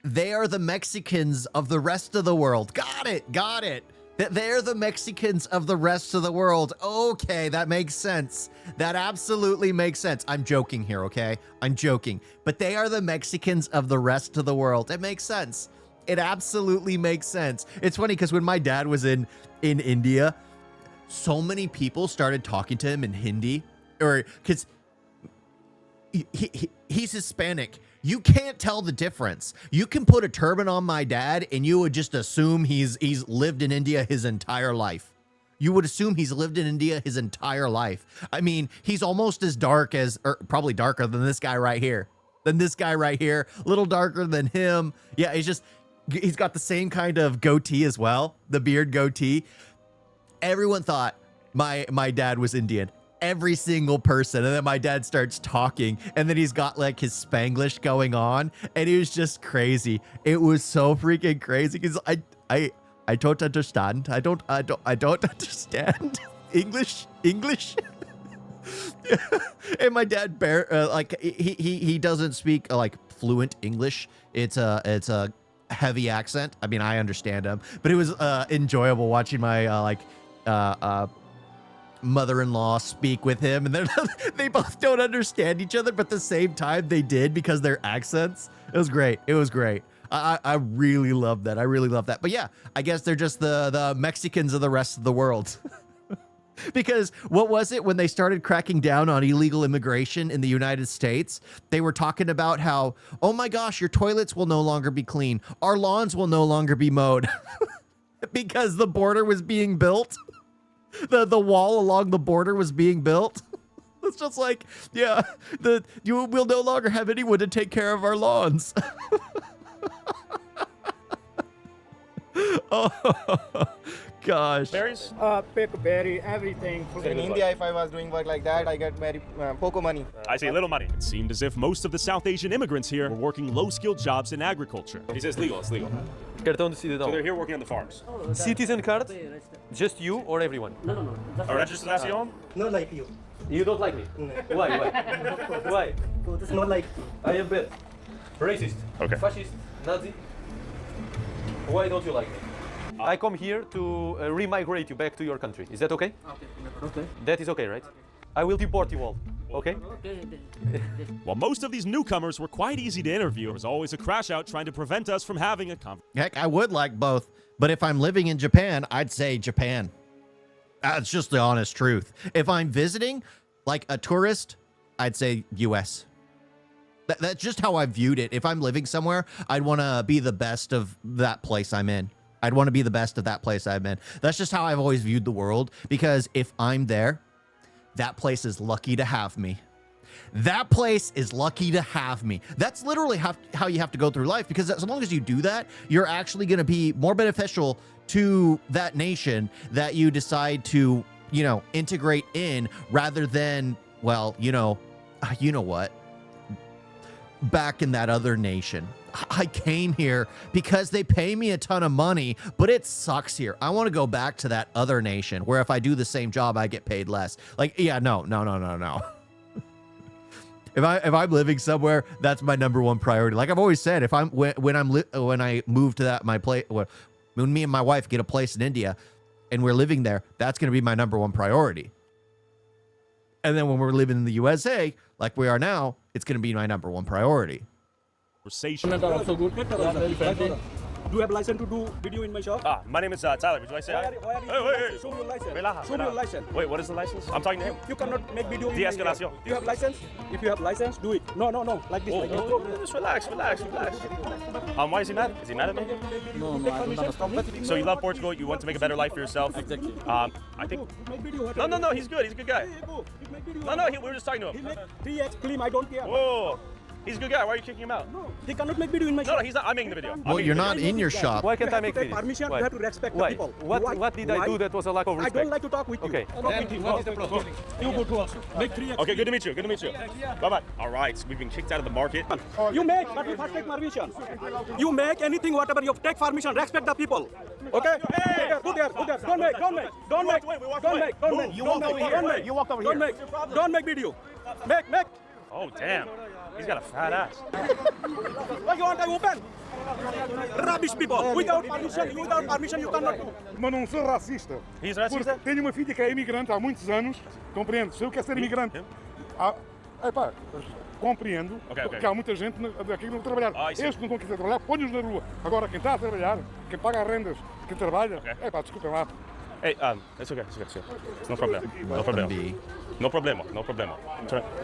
they are the Mexicans of the rest of the world. Got it. Got it. They're the Mexicans of the rest of the world. Okay, that makes sense. That absolutely makes sense. I'm joking here, okay? I'm joking. But they are the Mexicans of the rest of the world. It makes sense. It absolutely makes sense. It's funny because when my dad was in India, so many people started talking to him in Hindi, or because he's Hispanic. You can't tell the difference. You can put a turban on my dad and you would just assume he's lived in India his entire life. You would assume he's lived in India his entire life. I mean, he's almost as dark as, or probably darker than this guy right here. A little darker than him. Yeah, he's got the same kind of goatee as well, the beard goatee. Everyone thought my dad was Indian. Every single person. And then my dad starts talking and then he's got like his Spanglish going on and it was just crazy. It was so freaking crazy because I don't understand. I don't understand English. And my dad he doesn't speak like fluent English. It's a heavy accent. I mean, I understand him, but it was enjoyable watching my mother-in-law speak with him, and they both don't understand each other, but at the same time they did because their accents. It was great. I really love that. But yeah, I guess they're just the Mexicans of the rest of the world. Because what was it when they started cracking down on illegal immigration in the United States? They were talking about how, oh my gosh, your toilets will no longer be clean. Our lawns will no longer be mowed. Because the border was being built. The wall along the border was being built. It's just like, yeah, we'll no longer have anyone to take care of our lawns. Oh, gosh. Berries? Pick berry, everything. In India, if I was doing work like that, I get very poco money. I see, little money. It seemed as if most of the South Asian immigrants here were working low-skilled jobs in agriculture. He says legal, it's legal. Cartão de cidadão. So they're here working on the farms. Citizen card? Just you or everyone? No. A registración? Not like you. You don't like me? Why? Why? It's not like I am bad. Racist. Okay. Fascist. Nazi. Why don't you like me? I come here to remigrate you back to your country. Is that okay? Okay. That is okay, right? I will deport you all. Okay? While most of these newcomers were quite easy to interview, there was always a crash out trying to prevent us from having a conversation. Heck, I would like both. But if I'm living in Japan, I'd say Japan. That's just the honest truth. If I'm visiting, like a tourist, I'd say US. That's just how I viewed it. If I'm living somewhere, I'd want to be the best of that place I'm in. That's just how I've always viewed the world. Because if I'm there, that place is lucky to have me. That's literally how you have to go through life, because as long as you do that, you're actually going to be more beneficial to that nation that you decide to, integrate in, rather than, well, you know what, back in that other nation. I came here because they pay me a ton of money, but it sucks here. I want to go back to that other nation where if I do the same job, I get paid less. Like, yeah, no. If I'm living somewhere, that's my number one priority. Like I've always said, when I move to my place, when me and my wife get a place in India and we're living there, that's going to be my number one priority. And then when we're living in the USA, like we are now, it's going to be my number one priority. Do you have license to do video in my shop? My name is Tyler. Would you like to say hi? Wait. Show me your license. Show me your license. Wait, what is the license? I'm talking to him. You cannot make video in my De-escalación. shop. You have license? If you have license, do it. No. Like this. Just relax. Why is he mad? Is he mad at me? No, I don't understand. So you love Portugal, you want to make a better life for yourself. Exactly. I think... No, he's good. He's a good guy. We No, we were just talking to him. He make 3x claim, I don't care. Whoa. He's a good guy. Why are you kicking him out? No, he cannot make video in my shop. No, he's not. I'm making the video. Well, you're not in your shop. Why can't I make take videos? permission. Why? You have to respect Why? the people. What did I do that was a lack of I respect? don't like to talk with you. Okay. Talk with you. What is the problem? You go to also. Make 3x. Okay, good to meet you. Good to meet you. Bye-bye. All right, so we've been kicked out of the market. You make, but you must take permission. You make anything, whatever you take permission. Respect the people. Okay? Go there. Don't make. Don't make. You walked over here. You walked over here. Don't make video. Make. Oh, damn. He's got a fat ass. Why you want to open? Rubbish people. Without permission, you cannot do. Mas não sou racista. He's racista? Porque tenho uma filha que é imigrante há muitos anos, compreendo. Se eu quero ser imigrante, compreendo, porque há muita gente aqui que não trabalhar. Estes que não estão a trabalhar, põe-os na rua. Agora, quem está a trabalhar, quem paga as rendas, quem trabalha, desculpem lá. Hey, it's okay. No problem. No problema.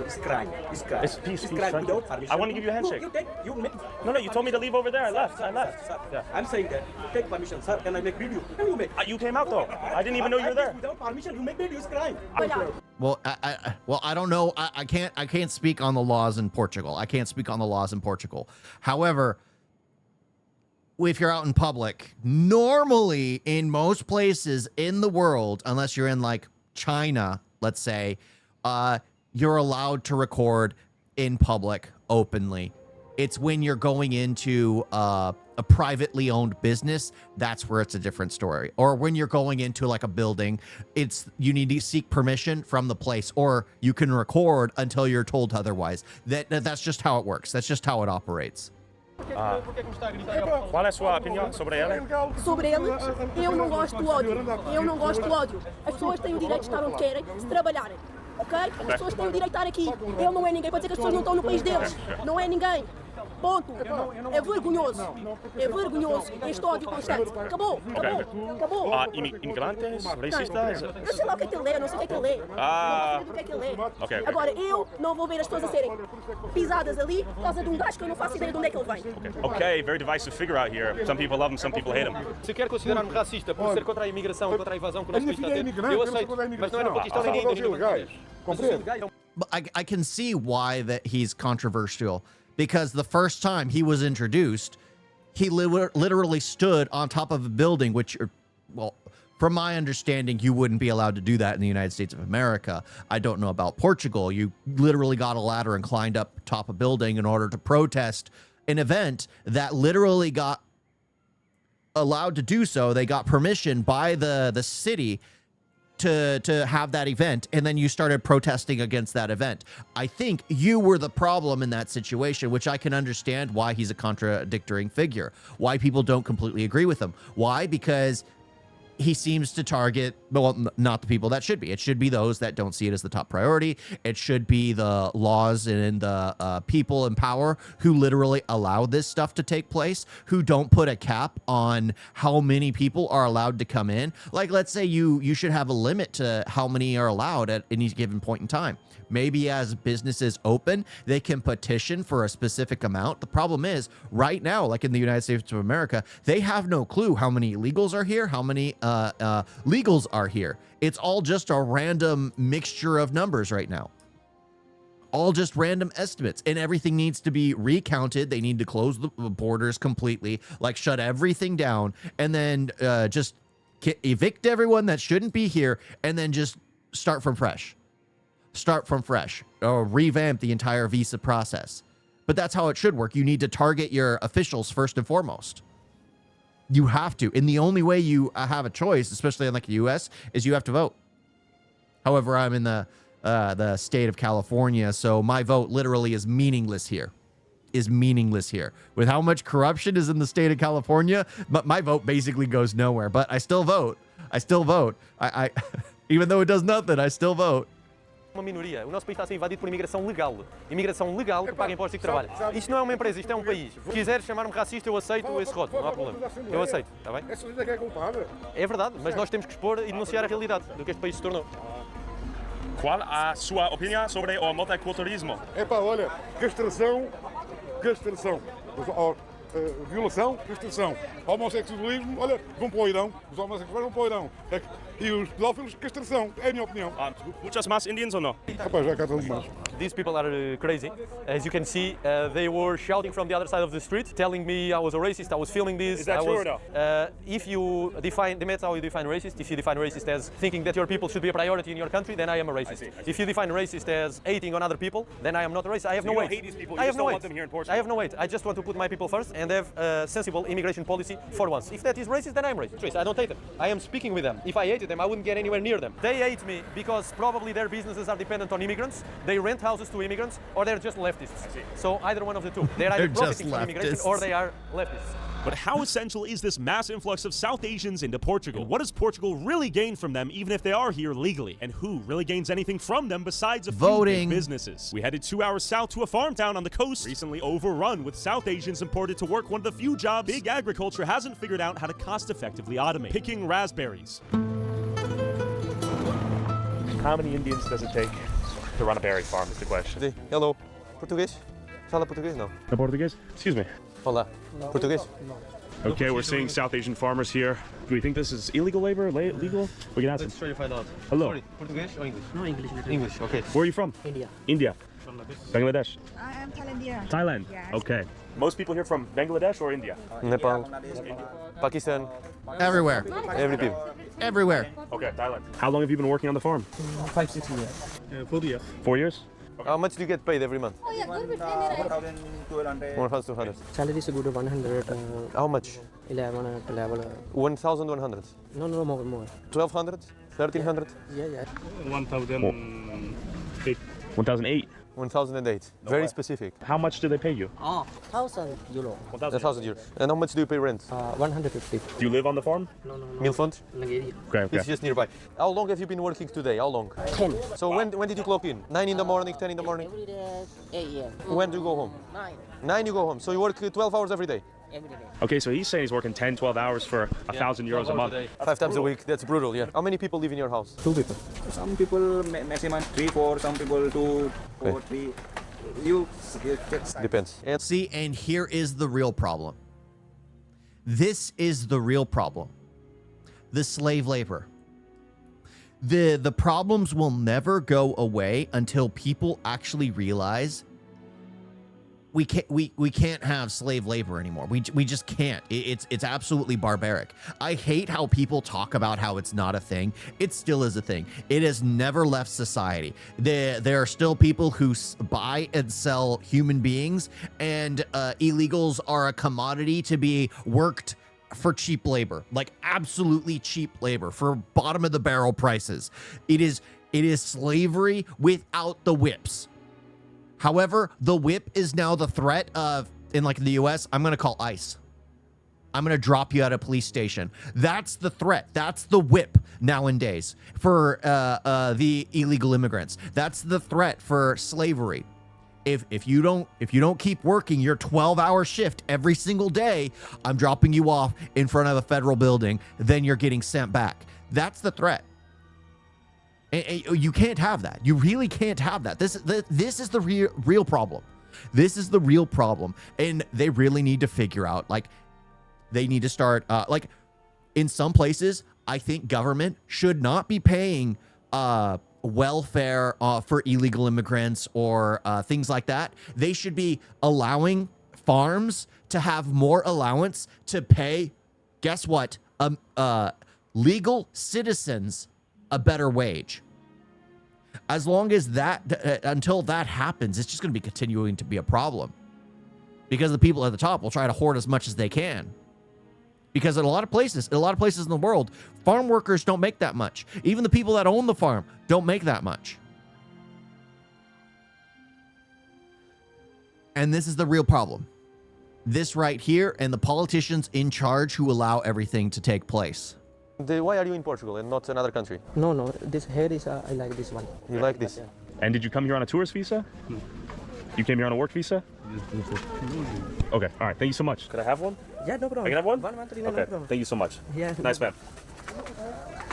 It's crime. It's peaceful. It's crime without permission. I want to give you a handshake. No, you told me to leave over there. I left. Yeah. I'm saying that. Take permission, sir. Can I make video? Can you make? You came out though. I didn't even know you were there. Without permission, you make video. It's crime. Well, I don't know. I can't speak on the laws in Portugal. However, if you're out in public, normally in most places in the world, unless you're in like China, let's say, you're allowed to record in public openly. It's when you're going into a privately owned business, that's where it's a different story. Or when you're going into like a building, you need to seek permission from the place, or you can record until you're told otherwise. That's just how it works. That's just how it operates. Qual é a sua opinião sobre ela? Sobre ele, eu não gosto do ódio. As pessoas têm o direito de estar onde querem, se trabalharem. Ok? As pessoas têm o direito de estar aqui. Ele não é ninguém para dizer que as pessoas não estão no país deles. Não é ninguém. Ponto. É vergonhoso. Este ódio constante. Acabou. Imigrantes, racistas. Eu sei lá o que é que ele é, não sei o que é que ele é. Não sei do que é que ele é. Okay. Agora, eu não vou ver as pessoas a serem pisadas ali por causa de gajo que eu não faço ideia de onde é que ele vem. Okay, very divisive figure out here. Some people love him, some people hate him. Se quer considerar-me racista por ser contra a imigração e contra a invasão que o nosso país está a ter, eu aceito. Mas não é no Paquistão ninguém. But I can see why that he's controversial, because the first time he was introduced, he literally stood on top of a building, which, well, from my understanding, you wouldn't be allowed to do that in the United States of America. I don't know about Portugal. You literally got a ladder and climbed up top a building in order to protest an event that literally got allowed to do so. They got permission by the city to have that event, and then you started protesting against that event. I think you were the problem in that situation, which I can understand why he's a contradictory figure, why people don't completely agree with him. Why? Because he seems to target, well, not the people that should be. It should be those that don't see it as the top priority. It should be the laws and the people in power who literally allow this stuff to take place, who don't put a cap on how many people are allowed to come in. Like, let's say you should have a limit to how many are allowed at any given point in time. Maybe as businesses open, they can petition for a specific amount. The problem is, right now, like in the United States of America, they have no clue how many illegals are here, how many legals are here. It's all just a random mixture of numbers right now. All just random estimates, and everything needs to be recounted. They need to close the borders completely, like shut everything down, and then just evict everyone that shouldn't be here, and then just start from fresh. Or revamp the entire visa process. But that's how it should work. You need to target your officials first and foremost. You have to. And the only way you have a choice, especially in like the US, is you have to vote. However, I'm in the state of California, so my vote literally is meaningless here. With how much corruption is in the state of California, but my vote basically goes nowhere. But I still vote. I even though it does nothing, I still vote. Uma minoria. O nosso país está a ser invadido por imigração legal. Imigração legal que paga impostos e que trabalha. Isto não é uma empresa, isto é um país. Se quiseres chamar-me racista, eu aceito esse rótulo, não há problema. Eu aceito, está bem? Essa líder que é culpada. É verdade, mas nós temos que expor e denunciar a realidade do que este país se tornou. Qual a sua opinião sobre o multiculturalismo? Olha, castração. violação, castração. Homossexualismo, olha, vão para o Irão, os homossexuais vão para o Irão. E os pedófilos, castração, é a minha opinião. Muchas más Indians ou não? Rapaz, já cá mais. These people are crazy. As you can see, they were shouting from the other side of the street, telling me I was a racist, I was filming this. Is that true or no? If you define, that's how you define racist. If you define racist as thinking that your people should be a priority in your country, then I am a racist. If you define racist as hating on other people, then I am not a racist. I have no weight. Hate these people. I You have just no don't weight. want them here in Portugal. I have no weight. I just want to put my people first and have a sensible immigration policy for once. If that is racist, then I'm racist. I don't hate them. I am speaking with them. If I hated them, I wouldn't get anywhere near them. They hate me because probably their businesses are dependent on immigrants. They rent houses to immigrants, or they're just leftists. So either one of the two. They're either profiting from immigration or they are leftists. But how essential is this mass influx of South Asians into Portugal? What does Portugal really gain from them, even if they are here legally? And who really gains anything from them besides a few big businesses? We headed 2 hours south to a farm town on the coast, recently overrun with South Asians imported to work one of the few jobs big agriculture hasn't figured out how to cost-effectively automate: picking raspberries. How many Indians does it take to run a berry farm is the question. Hello. Português? Fala português? Não. No Portuguese? Excuse me. Olá. Português? Okay, we're seeing South Asian farmers here. Do we think this is illegal labor? Legal? We can ask Let's them. try to find out. Hello. Sorry, Português or English? No, English. English, okay. Where are you from? India. India. Bangladesh. I am Thailandian. Thailand. Yes. Okay. Most people here from Bangladesh or India? Nepal, Pakistan, Everywhere. every people. Everywhere. Okay, Thailand. How long have you been working on the farm? 5-6 years. 4 years. 4 years? How much do you get paid every month? 1,200. 1,200. Salary is good 100. How much? 11 to level. 1,100. No, more. 1,200? 1,300? Yeah. 1,008. 1,008. 1,008. Very specific. How much do they pay you? 1,000 euro. 1,000 euros. And how much do you pay rent? 150. Do you live on the farm? No. Milfond? Okay, okay. It's just nearby. How long have you been working today? How long? 10. So when did you clock in? 9 in the morning, 10 in the morning? Every day, 8 years. When do you go home? 9. 9 you go home. So you work 12 hours every day? Every day. Okay, so he's saying he's working 10, 12 hours for 1,000 euros a month. 5 times a week. That's brutal, yeah. How many people live in your house? 2 people. Some people maximum 3, 4, some people 2, 4, 3. You just Depends. And See, and here is the real problem. This is the real problem. The slave labor. The problems will never go away until people actually realize we can't have slave labor anymore. We just can't. It's absolutely barbaric. I hate how people talk about how it's not a thing. It still is a thing. It has never left society. There are still people who buy and sell human beings, and illegals are a commodity to be worked for cheap labor, like absolutely cheap labor for bottom of the barrel prices. It is slavery without the whips. However, the whip is now the threat of, in like the US, I'm going to call ICE. I'm going to drop you at a police station. That's the threat. That's the whip nowadays for the illegal immigrants. That's the threat for slavery. If you don't keep working your 12-hour shift every single day, I'm dropping you off in front of a federal building, then you're getting sent back. That's the threat. And you can't have that. You really can't have that. This is the real problem. This is the real problem. And they really need to figure out, like, they need to start, like, in some places, I think government should not be paying welfare for illegal immigrants or things like that. They should be allowing farms to have more allowance to pay, guess what, legal citizens a better wage. As long as that, until that happens, it's just going to be continuing to be a problem, because the people at the top will try to hoard as much as they can. Because in a lot of places in the world, farm workers don't make that much. Even the people that own the farm don't make that much. And this is the real problem. This right here, and the politicians in charge who allow everything to take place. Why are you in Portugal and not another country? No. This hair is, I like this one. You like this? Yeah. And did you come here on a tourist visa? No. You came here on a work visa? Okay, all right, thank you so much. Could I have one? Yeah, no problem. I can have one? One, Okay, no problem. thank you so much. Yeah. Nice man.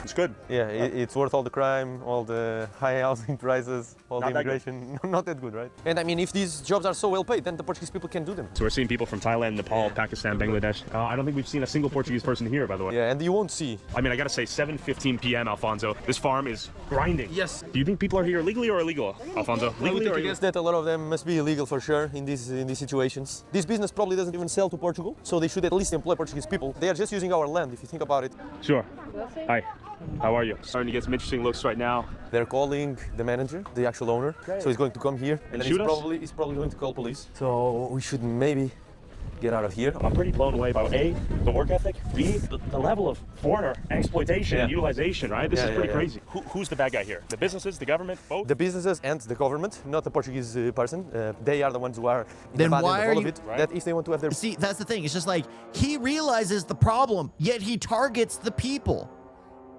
It's good. Yeah, it's worth all the crime, all the high housing prices, all the immigration. Not that good, right? And I mean, if these jobs are so well paid, then the Portuguese people can do them. So we're seeing people from Thailand, Nepal, Pakistan, Bangladesh. I don't think we've seen a single Portuguese person here, by the way. Yeah, and you won't see. I mean, I gotta say, 7:15 p.m., Alfonso. This farm is grinding. Yes. Do you think people are here legally or illegal, Alfonso? Legally or I guess that a lot of them must be illegal for sure in these situations. This business probably doesn't even sell to Portugal, so they should at least employ Portuguese people. They are just using our land, if you think about it. Sure. Hi. How are you? Starting to get some interesting looks right now. They're calling the manager, the actual owner, so he's going to come here and then shoot he's probably going to call police. So we should maybe get out of here. I'm pretty blown away by A, the work ethic, B, the level of foreigner exploitation and utilization, right? This is pretty crazy. Who's the bad guy here? The businesses, the government, both? The businesses and the government, not the Portuguese person. They are the ones who are in Then the bad why end of are all of you- it. That if they want to have their... See, that's the thing. It's just like he realizes the problem, yet he targets the people.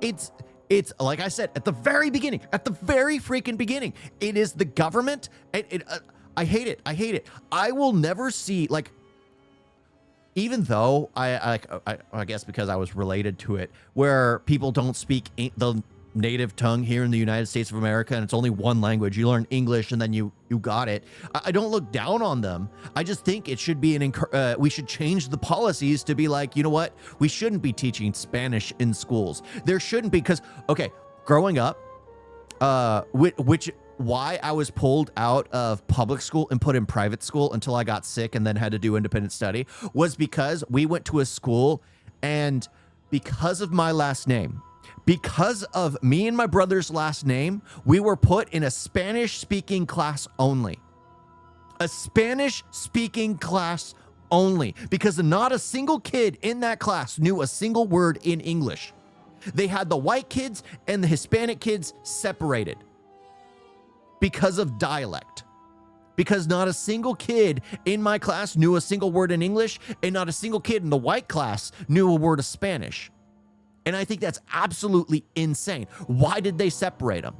It's like I said at the very beginning, at the very freaking beginning. It is the government. I hate it. I hate it. I will never see, like, even though I guess because I was related to it, where people don't speak the native tongue here in the United States of America, and it's only one language. You learn English and then you got it. I don't look down on them. I just think it should be we should change the policies to be like, you know what? We shouldn't be teaching Spanish in schools. There shouldn't be, because, okay, growing up, why I was pulled out of public school and put in private school until I got sick and then had to do independent study was because we went to a school, and because of my last name, because of me and my brother's last name, we were put in a Spanish-speaking class only. A Spanish-speaking class only. Because not a single kid in that class knew a single word in English. They had the white kids and the Hispanic kids separated because of dialect. Because not a single kid in my class knew a single word in English, and not a single kid in the white class knew a word of Spanish. And I think that's absolutely insane. Why did they separate them?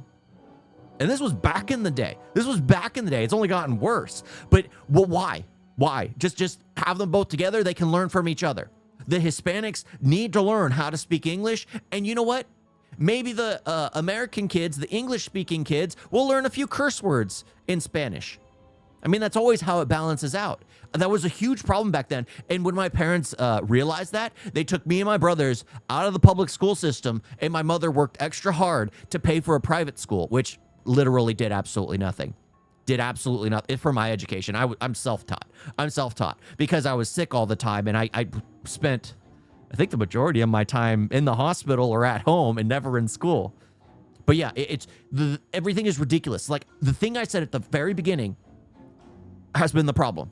And this was back in the day. It's only gotten worse. But well, why? Why? Just have them both together. They can learn from each other. The Hispanics need to learn how to speak English. And you know what? Maybe the American kids, the English-speaking kids, will learn a few curse words in Spanish. I mean, that's always how it balances out. That was a huge problem back then. And when my parents realized that, they took me and my brothers out of the public school system, and my mother worked extra hard to pay for a private school, which literally did absolutely nothing. Did absolutely nothing for my education. I'm self-taught. I'm self-taught because I was sick all the time, and I spent, I think, the majority of my time in the hospital or at home and never in school. But yeah, everything is ridiculous. Like the thing I said at the very beginning has been the problem.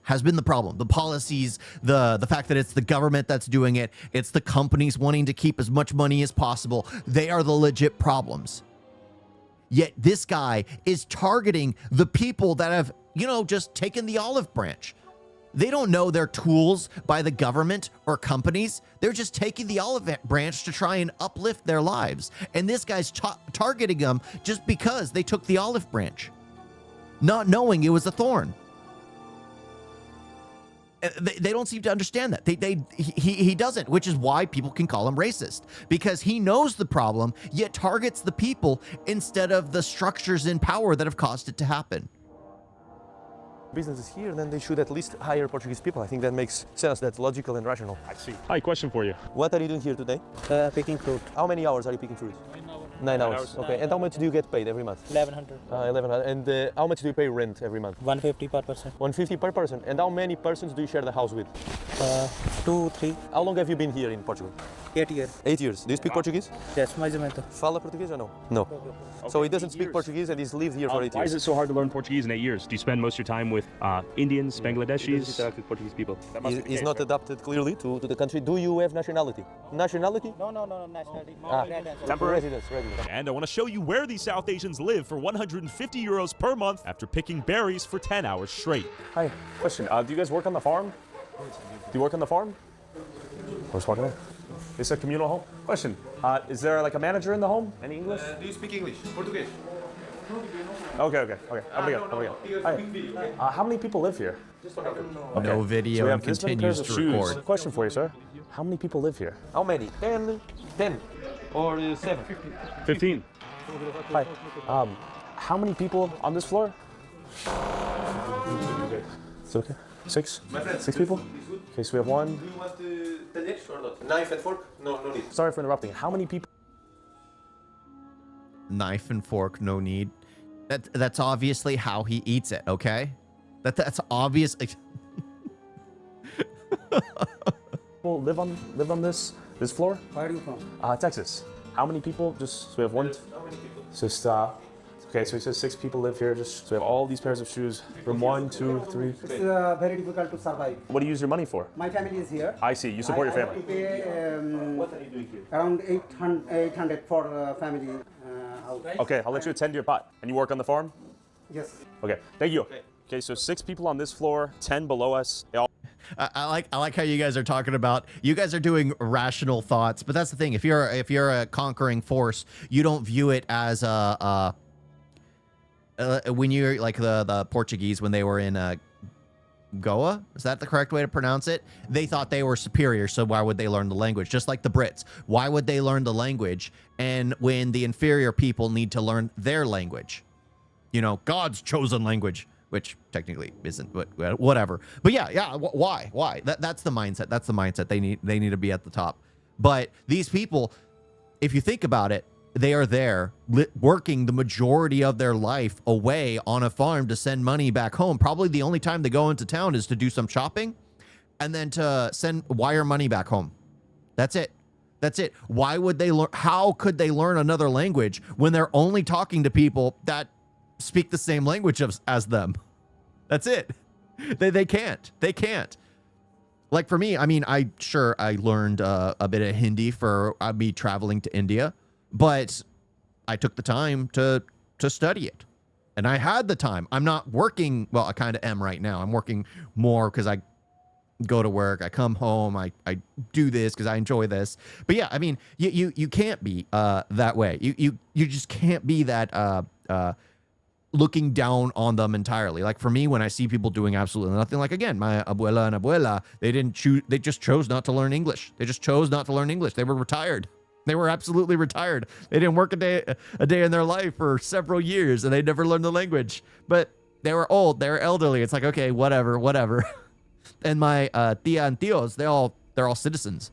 The policies, the fact that it's the government that's doing it, it's the companies wanting to keep as much money as possible. They are the legit problems. Yet this guy is targeting the people that have, just taken the olive branch. They don't know they're tools by the government or companies. They're just taking the olive branch to try and uplift their lives. And this guy's targeting them just because they took the olive branch, not knowing it was a thorn. They don't seem to understand that. He doesn't, which is why people can call him racist, because he knows the problem, yet targets the people instead of the structures in power that have caused it to happen. Businesses here, then they should at least hire Portuguese people. I think that makes sense. That's logical and rational. I see. Hi, question for you. What are you doing here today? Picking fruit. How many hours are you picking fruit? 9 hours. Okay. And how much do you get paid every month? 1100. 1100. And how much do you pay rent every month? 150 per person. 150 per person. And how many persons do you share the house with? 2, 3. How long have you been here in Portugal? 8 years. 8 years. Do you speak Portuguese? Yes, mais ou menos. Fala português or no? No. So he doesn't speak Portuguese and he's lived here for 8 years. Why is it so hard to learn Portuguese in 8 years? Do you spend most of your time with Indians, Bangladeshis? He doesn't interact with Portuguese people. He's not adapted clearly to the country. Do you have nationality? Nationality? No, nationality. Temporary residence. And I want to show you where these South Asians live for 150 euros per month after picking berries for 10 hours straight. Hi, question. Do you guys work on the farm? Do you work on the farm? Who's walking in? It's a communal home. Question. Is there like a manager in the home? Any English? Do you speak English? Português? Okay. Obrigado. Hi. How many people live here? No video and continues to record. Question for you, sir. How many people live here? How many? 10. or 7? 15. Hi. How many people on this floor? It's okay. 6? 6 people? Okay, so we have 1. Do you want the dish or not? Knife and fork? No need. Sorry for interrupting. How many people? Knife and fork, no need. That's obviously how he eats it, okay? That's obvious. People live on this floor? Where are you from? Texas. How many people? Just so we have 1. How many people? Just okay, so he says 6 people live here. Just so we have all these pairs of shoes from 1, 2, 3. It's very difficult to survive. What do you use your money for? My family is here. I see. You support your I have family. to pay What are you doing here? around 800 for family house. Okay, I'll let you attend to your pot. And you work on the farm? Yes. Okay, thank you. Okay, so 6 people on this floor, 10 below us. They all I like how you guys are talking about, you guys are doing rational thoughts, but that's the thing. If you're a conquering force, you don't view it as when you're like the Portuguese when they were in Goa, is that the correct way to pronounce it? They thought they were superior, so why would they learn the language? Just like the Brits, why would they learn the language? And when the inferior people need to learn their language, you know, God's chosen language, which technically isn't, but whatever. But yeah, why? That's the mindset. That's the mindset. They need to be at the top. But these people, if you think about it, they are there working the majority of their life away on a farm to send money back home. Probably the only time they go into town is to do some shopping and then to wire money back home. That's it. That's it. Why would they learn? How could they learn another language when they're only talking to people that speak the same language as them? That's it. They can't. They can't. Like for me, I mean, I learned a bit of Hindi for me traveling to India, but I took the time to study it. And I had the time. I'm not working. Well, I kind of am right now. I'm working more because I go to work. I come home. I do this because I enjoy this. But yeah, I mean, you can't be that way. You just can't be that looking down on them entirely. Like for me, when I see people doing absolutely nothing, like again, my abuela and abuela, they just chose not to learn English. They just chose not to learn English. They were retired. They were absolutely retired. They didn't work a day in their life for several years, and they never learned the language. But they were old. They were elderly. It's like, okay, whatever. And my tia and tios, they're all citizens.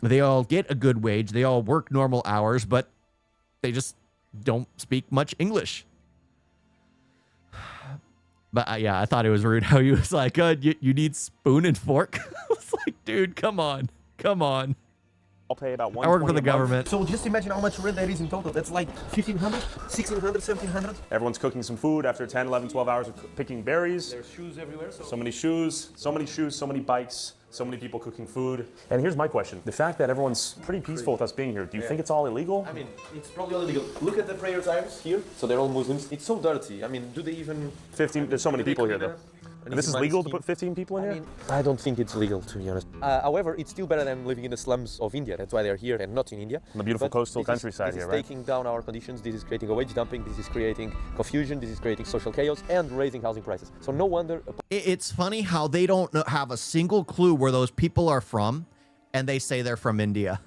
They all get a good wage. They all work normal hours, but they just don't speak much English. But yeah, I thought it was rude how he was like, you need spoon and fork. I was like, dude, come on. I'll pay about $120. I work for the government. So just imagine how much rent there is in total. That's like 1,500, 1,600, 1,700. Everyone's cooking some food after 10, 11, 12 hours of picking berries. There's shoes everywhere. So many shoes, so many bikes, so many people cooking food. And here's my question. The fact that everyone's pretty peaceful with us being here, do you think it's all illegal? I mean, it's probably all illegal. Look at the prayer times here. So they're all Muslims. It's so dirty. I mean, do they even... 15, there's so many people here though. And this is legal to put 15 people in here? I mean, I don't think it's legal, to be honest. However, it's still better than living in the slums of India. That's why they're here and not in India. The beautiful coastal countryside here, right? This is taking down our conditions. This is creating a wage dumping. This is creating confusion. This is creating social chaos and raising housing prices. So no wonder... It's funny how they don't have a single clue where those people are from, and they say they're from India.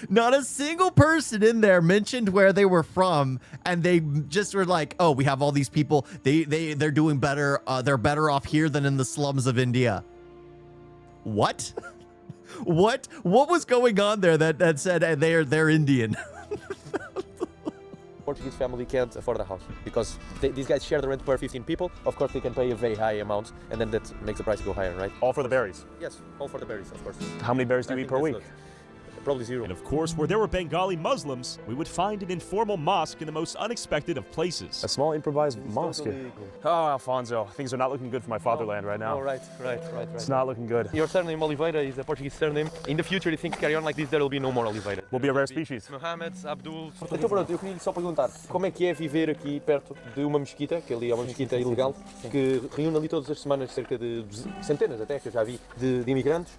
Not a single person in there mentioned where they were from, and they just were like, "Oh, we have all these people. They're doing better. They're better off here than in the slums of India." What? What was going on there that said they're Indian? Portuguese family can't afford a house because these guys share the rent per 15 people. Of course, they can pay a very high amount, and then that makes the price go higher, right? All for the berries? Yes, all for the berries, of course. How many berries do you eat per week? Probably 0. And of course, where there were Bengali Muslims, we would find an informal mosque in the most unexpected of places. A small improvised mosque. Oh, Alfonso, things are not looking good for my fatherland right now. Oh, right. It's not looking good. Your surname Oliveira is a Portuguese surname. In the future, you think carry on like this, there will be no more Oliveira. We'll be a rare species. Mohamed, Abdul... Então pronto, eu queria só perguntar, como é que é viver aqui perto de uma mesquita, que ali é uma mesquita ilegal, que reúne ali todas as semanas cerca de centenas até, que eu já vi, de imigrantes,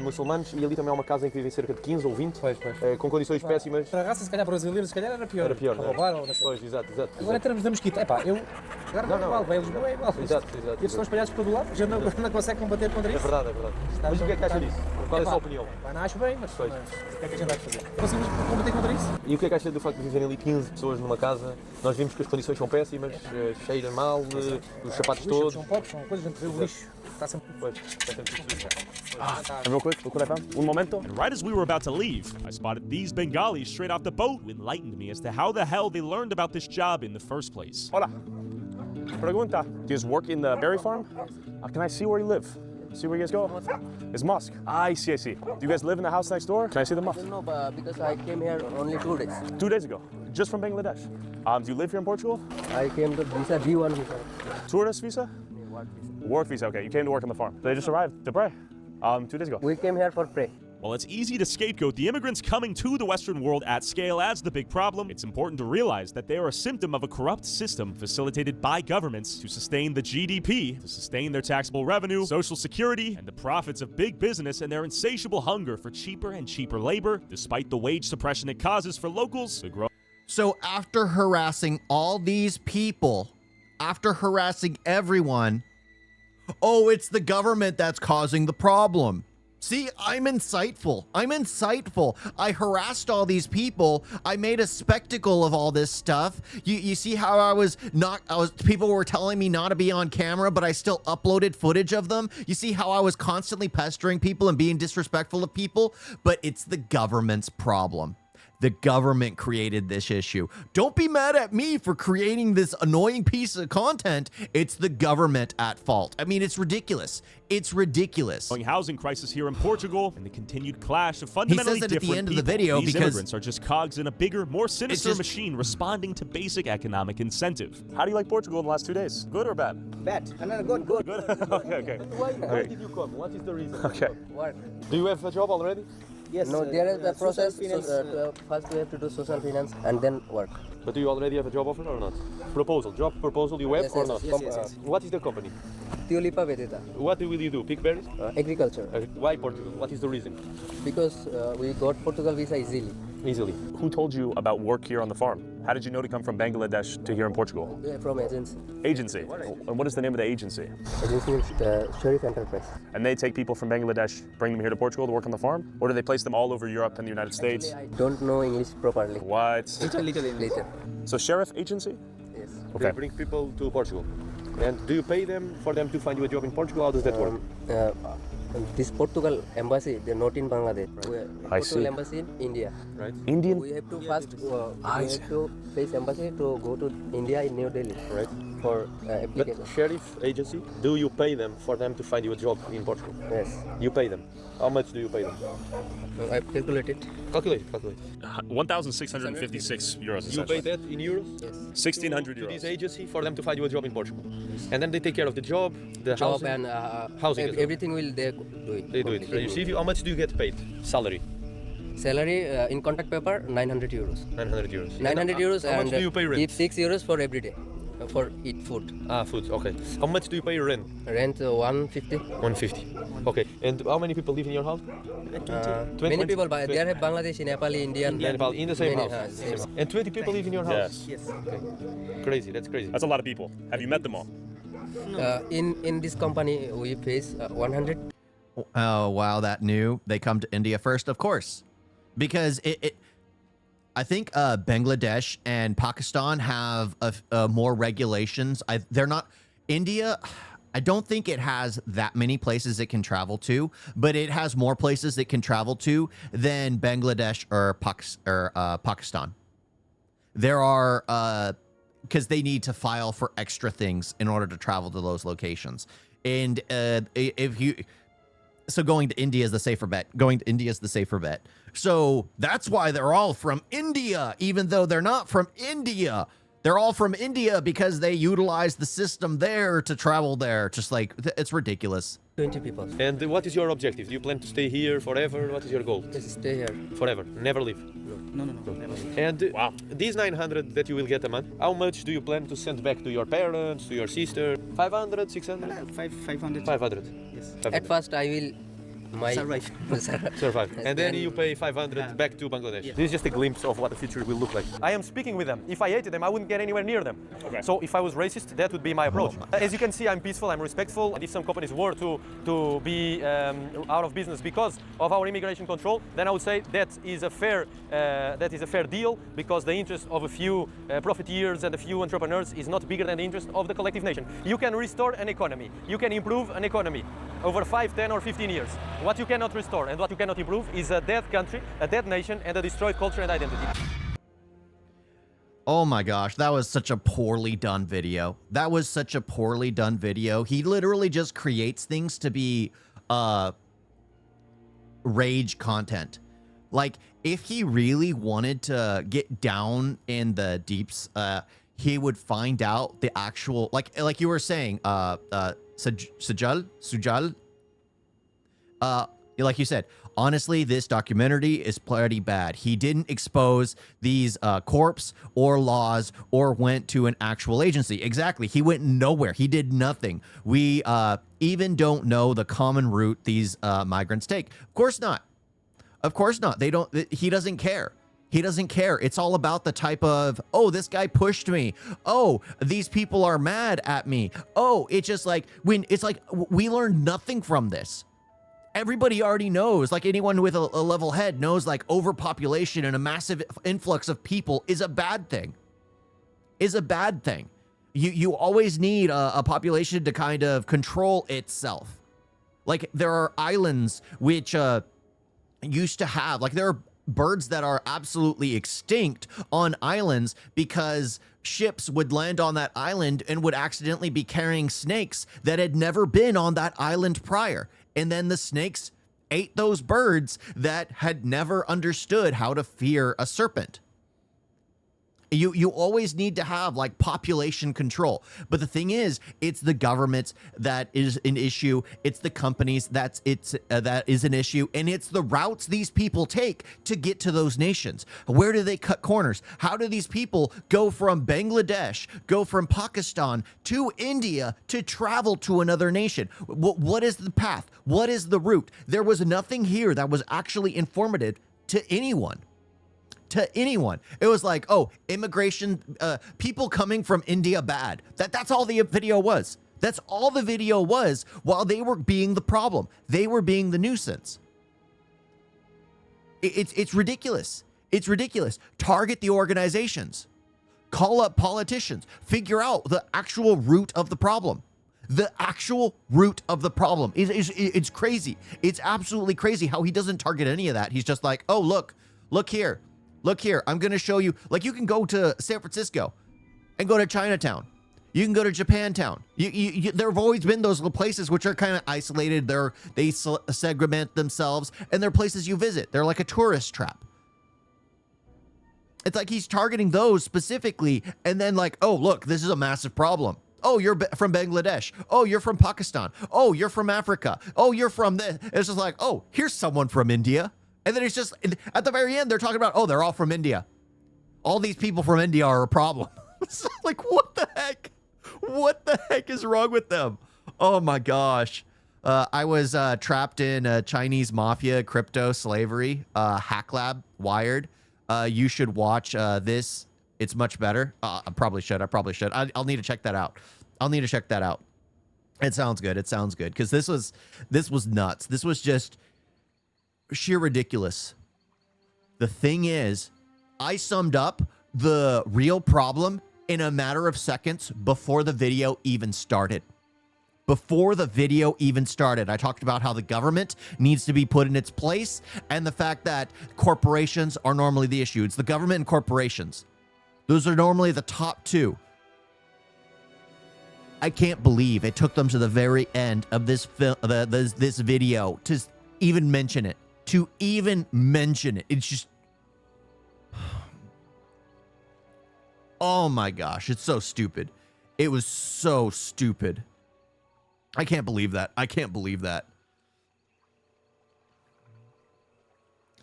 muçulmanos, e ali também há uma casa em que vivem cerca de 15 ou 20, com condições péssimas. Para a raça, se calhar brasileiros, se calhar era pior. Era pior, a não é? roubar ou não sei. Pois, exato. Agora em termos da mosquita, eu... Agora não é igual, vai a Lisboa é igual. Exato. E eles estão espalhados por todo lado, já não consegue combater contra isso. É verdade. Mas o que é que acha disso? Qual é a sua opinião? Não acho bem, mas o que é que a gente vai fazer? Conseguimos combater contra isso? E o que é que acha do facto de viverem ali 15 pessoas numa casa? Nós vimos que as condições são péssimas, cheira mal, os sapatos todos. São pobres, são coisas, a gente vê o lixo. Está sempre... Real quick, look what I found. Un momento. And right as we were about to leave, I spotted these Bengalis straight off the boat who enlightened me as to how the hell they learned about this job in the first place. Hola. Pregunta. Do you guys work in the berry farm? Can I see where you live? See where you guys go? It's mosque. I see. Do you guys live in the house next door? Can I see the mosque? No, because I came here only 2 days. 2 days ago. Just from Bangladesh. Do you live here in Portugal? I came to visa B1 visa. Tourist visa? Work visa, okay. You came to work on the farm. They just arrived to pray 2 days ago. We came here for pray. While it's easy to scapegoat the immigrants coming to the Western world at scale as the big problem, it's important to realize that they are a symptom of a corrupt system facilitated by governments to sustain the GDP, to sustain their taxable revenue, social security, and the profits of big business and their insatiable hunger for cheaper and cheaper labor, despite the wage suppression it causes for locals to grow. So after harassing all these people, after harassing everyone, oh, it's the government that's causing the problem. See, I'm insightful. I harassed all these people. I made a spectacle of all this stuff. You see how people were telling me not to be on camera, but I still uploaded footage of them. You see how I was constantly pestering people and being disrespectful of people, but it's the government's problem. The government created this issue. Don't be mad at me for creating this annoying piece of content. It's the government at fault. I mean, it's ridiculous. Housing crisis here in Portugal and the continued clash of fundamentally different at the end of the people. video These because immigrants are just cogs in a bigger, more sinister machine responding to basic economic incentive. How do you like Portugal in the last 2 days? Good or bad? Bad. Good. Good? Okay. Why did you come? What is the reason? Okay. Work. Do you have a job already? Yes. No, there is a process. First we have to do social finance and then work. But do you already have a job offer or not? Job proposal you have or not? Yes. What is the company? Tulipa Vedita. What will you do? Pick berries? Agriculture. Why Portugal? What is the reason? Because we got Portugal visa easily. Who told you about work here on the farm? How did you know to come from Bangladesh to here in Portugal? From agency. Agency. And what is the name of the agency? Agency is Sheriff Enterprise. And they take people from Bangladesh, bring them here to Portugal to work on the farm? Or do they place them all over Europe and the United States? Actually, I don't know English properly. What? Little. So sheriff agency? Yes. Okay. They bring people to Portugal. And do you pay them for them to find you a job in Portugal? How does that work? This Portugal embassy, they're not in Bangladesh. I Portugal see. embassy in India. Right. Indian? We have to first face embassy to go to India in New Delhi. Right. For But application. sheriff agency, do you pay them for them to find you a job in Portugal? Yes. You pay them. How much do you pay them? I've calculated. Calculate. 1,656 euros. You pay that in euros? Yes. 1,600 To this euros. agency for them to find you a job in Portugal. And then they take care of the job, the Job housing. and housing as well. everything will they do it. They do it. You see, how much do you get paid? Salary? Salary in contact paper 900 euros. 900 euros. 900 euros How and much do you pay rent? eat 6 euros for every day. For eat food. Food, okay. How much do you pay rent? Rent 150. 150. Okay. And how many people live in your house? 20. Many people, but there have Bangladeshi, Nepali, Indian. Nepal, in the same many, house. same. And 20 people live in your house? Yes. Okay. Crazy, that's crazy. That's a lot of people. Have you met them all? In this company, we face 100. Oh, wow, that new. They come to India first, of course. Because I think Bangladesh and Pakistan have more regulations. They're not India. I don't think it has that many places it can travel to, but it has more places it can travel to than Bangladesh or Pakistan. There are because they need to file for extra things in order to travel to those locations. And so going to India is the safer bet. So that's why they're all from India, even though they're not from India. They're all from India because they utilize the system there to travel there. Just like, it's ridiculous. 20 people. And what is your objective? Do you plan to stay here forever? What is your goal? Just stay here. Forever, never leave. No, never. And these 900 that you will get a month, how much do you plan to send back to your parents, to your sister? 500, 600? 500. 500. Yes. 500. At first, I will Survive. Survive. And then you pay 500 back to Bangladesh. This is just a glimpse of what the future will look like. I am speaking with them. If I hated them, I wouldn't get anywhere near them. Okay. So if I was racist, that would be my approach. As you can see, I'm peaceful, I'm respectful, and if some companies were to be out of business because of our immigration control, then I would say that is a fair deal, because the interest of a few profiteers and a few entrepreneurs is not bigger than the interest of the collective nation. You can restore an economy. You can improve an economy over 5, 10, or 15 years. What you cannot restore and what you cannot improve is a dead country, a dead nation, and a destroyed culture and identity. Oh my gosh, that was such a poorly done video. That was such a poorly done video. He literally just creates things to be rage content. Like, if he really wanted to get down in the deeps, he would find out the actual, like you were saying, Sujal, like you said, honestly, this documentary is pretty bad. He didn't expose these corps or laws or went to an actual agency. Exactly. He went nowhere. He did nothing. We even don't know the common route these migrants take. Of course not. Of course not. They don't. He doesn't care. He doesn't care. It's all about the type of, oh, this guy pushed me. Oh, these people are mad at me. Oh, it's just like, when it's like, we learned nothing from this. Everybody already knows, like anyone with a level head knows, like overpopulation and a massive influx of people is a bad thing. Is a bad thing. You always need a population to kind of control itself. Like, there are islands which used to have, like, there are birds that are absolutely extinct on islands because ships would land on that island and would accidentally be carrying snakes that had never been on that island prior. And then the snakes ate those birds that had never understood how to fear a serpent. You always need to have, like, population control. But the thing is, it's the government that is an issue. It's the companies that is an issue. And it's the routes these people take to get to those nations. Where do they cut corners? How do these people go from Bangladesh, go from Pakistan to India to travel to another nation? What is the path? What is the route? There was nothing here that was actually informative to anyone. It was like, oh, immigration, people coming from India bad. That's all the video was. That's all the video was, while they were being the problem. They were being the nuisance. It's ridiculous. It's ridiculous. Target the organizations. Call up politicians. Figure out the actual root of the problem. The actual root of the problem. It's crazy. It's absolutely crazy how he doesn't target any of that. He's just like, oh, look here. Look here, I'm going to show you. Like, you can go to San Francisco and go to Chinatown. You can go to Japantown. There have always been those little places which are kind of isolated. They segment themselves, and they're places you visit. They're like a tourist trap. It's like he's targeting those specifically, and then like, oh, look, this is a massive problem. Oh, you're from Bangladesh. Oh, you're from Pakistan. Oh, you're from Africa. Oh, you're from this. It's just like, oh, here's someone from India. And then it's just, at the very end, they're talking about, oh, they're all from India. All these people from India are a problem. It's like, what the heck? What the heck is wrong with them? Oh, my gosh. I was trapped in Chinese mafia, crypto, slavery, hack lab, Wired. You should watch this. It's much better. I probably should. I'll need to check that out. It sounds good. Because this was nuts. This was just sheer ridiculous. The thing is, I summed up the real problem in a matter of seconds before the video even started. I talked about how the government needs to be put in its place and the fact that corporations are normally the issue. It's the government and corporations. Those are normally the top two. I can't believe it took them to the very end of this video to even mention it. It's just, oh my gosh, it's so stupid. It was so stupid. I can't believe that. I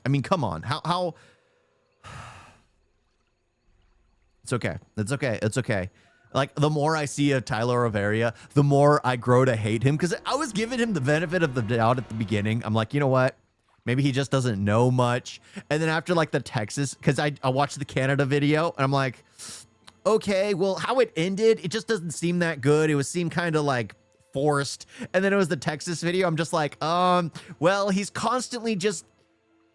mean, come on. How? It's okay. Like, the more I see of Tyler Rivera, the more I grow to hate him, because I was giving him the benefit of the doubt at the beginning. I'm like, you know what? Maybe he just doesn't know much. And then after, like, the Texas, because I watched the Canada video, and I'm like, okay, well, how it ended, it just doesn't seem that good. It seemed kind of, like, forced. And then it was the Texas video. I'm just like, well, he's constantly just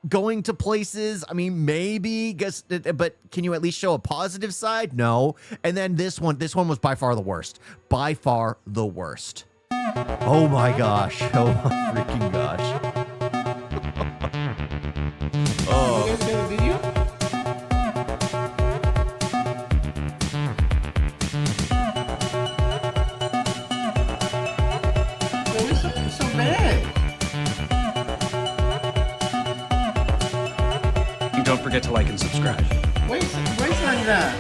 going to places. I mean, maybe, but can you at least show a positive side? No. And then this one was by far the worst. By far the worst. Oh my gosh. Oh my freaking gosh. Oh. You guys get the video? It's so bad. And don't forget to like and subscribe. Why is like that?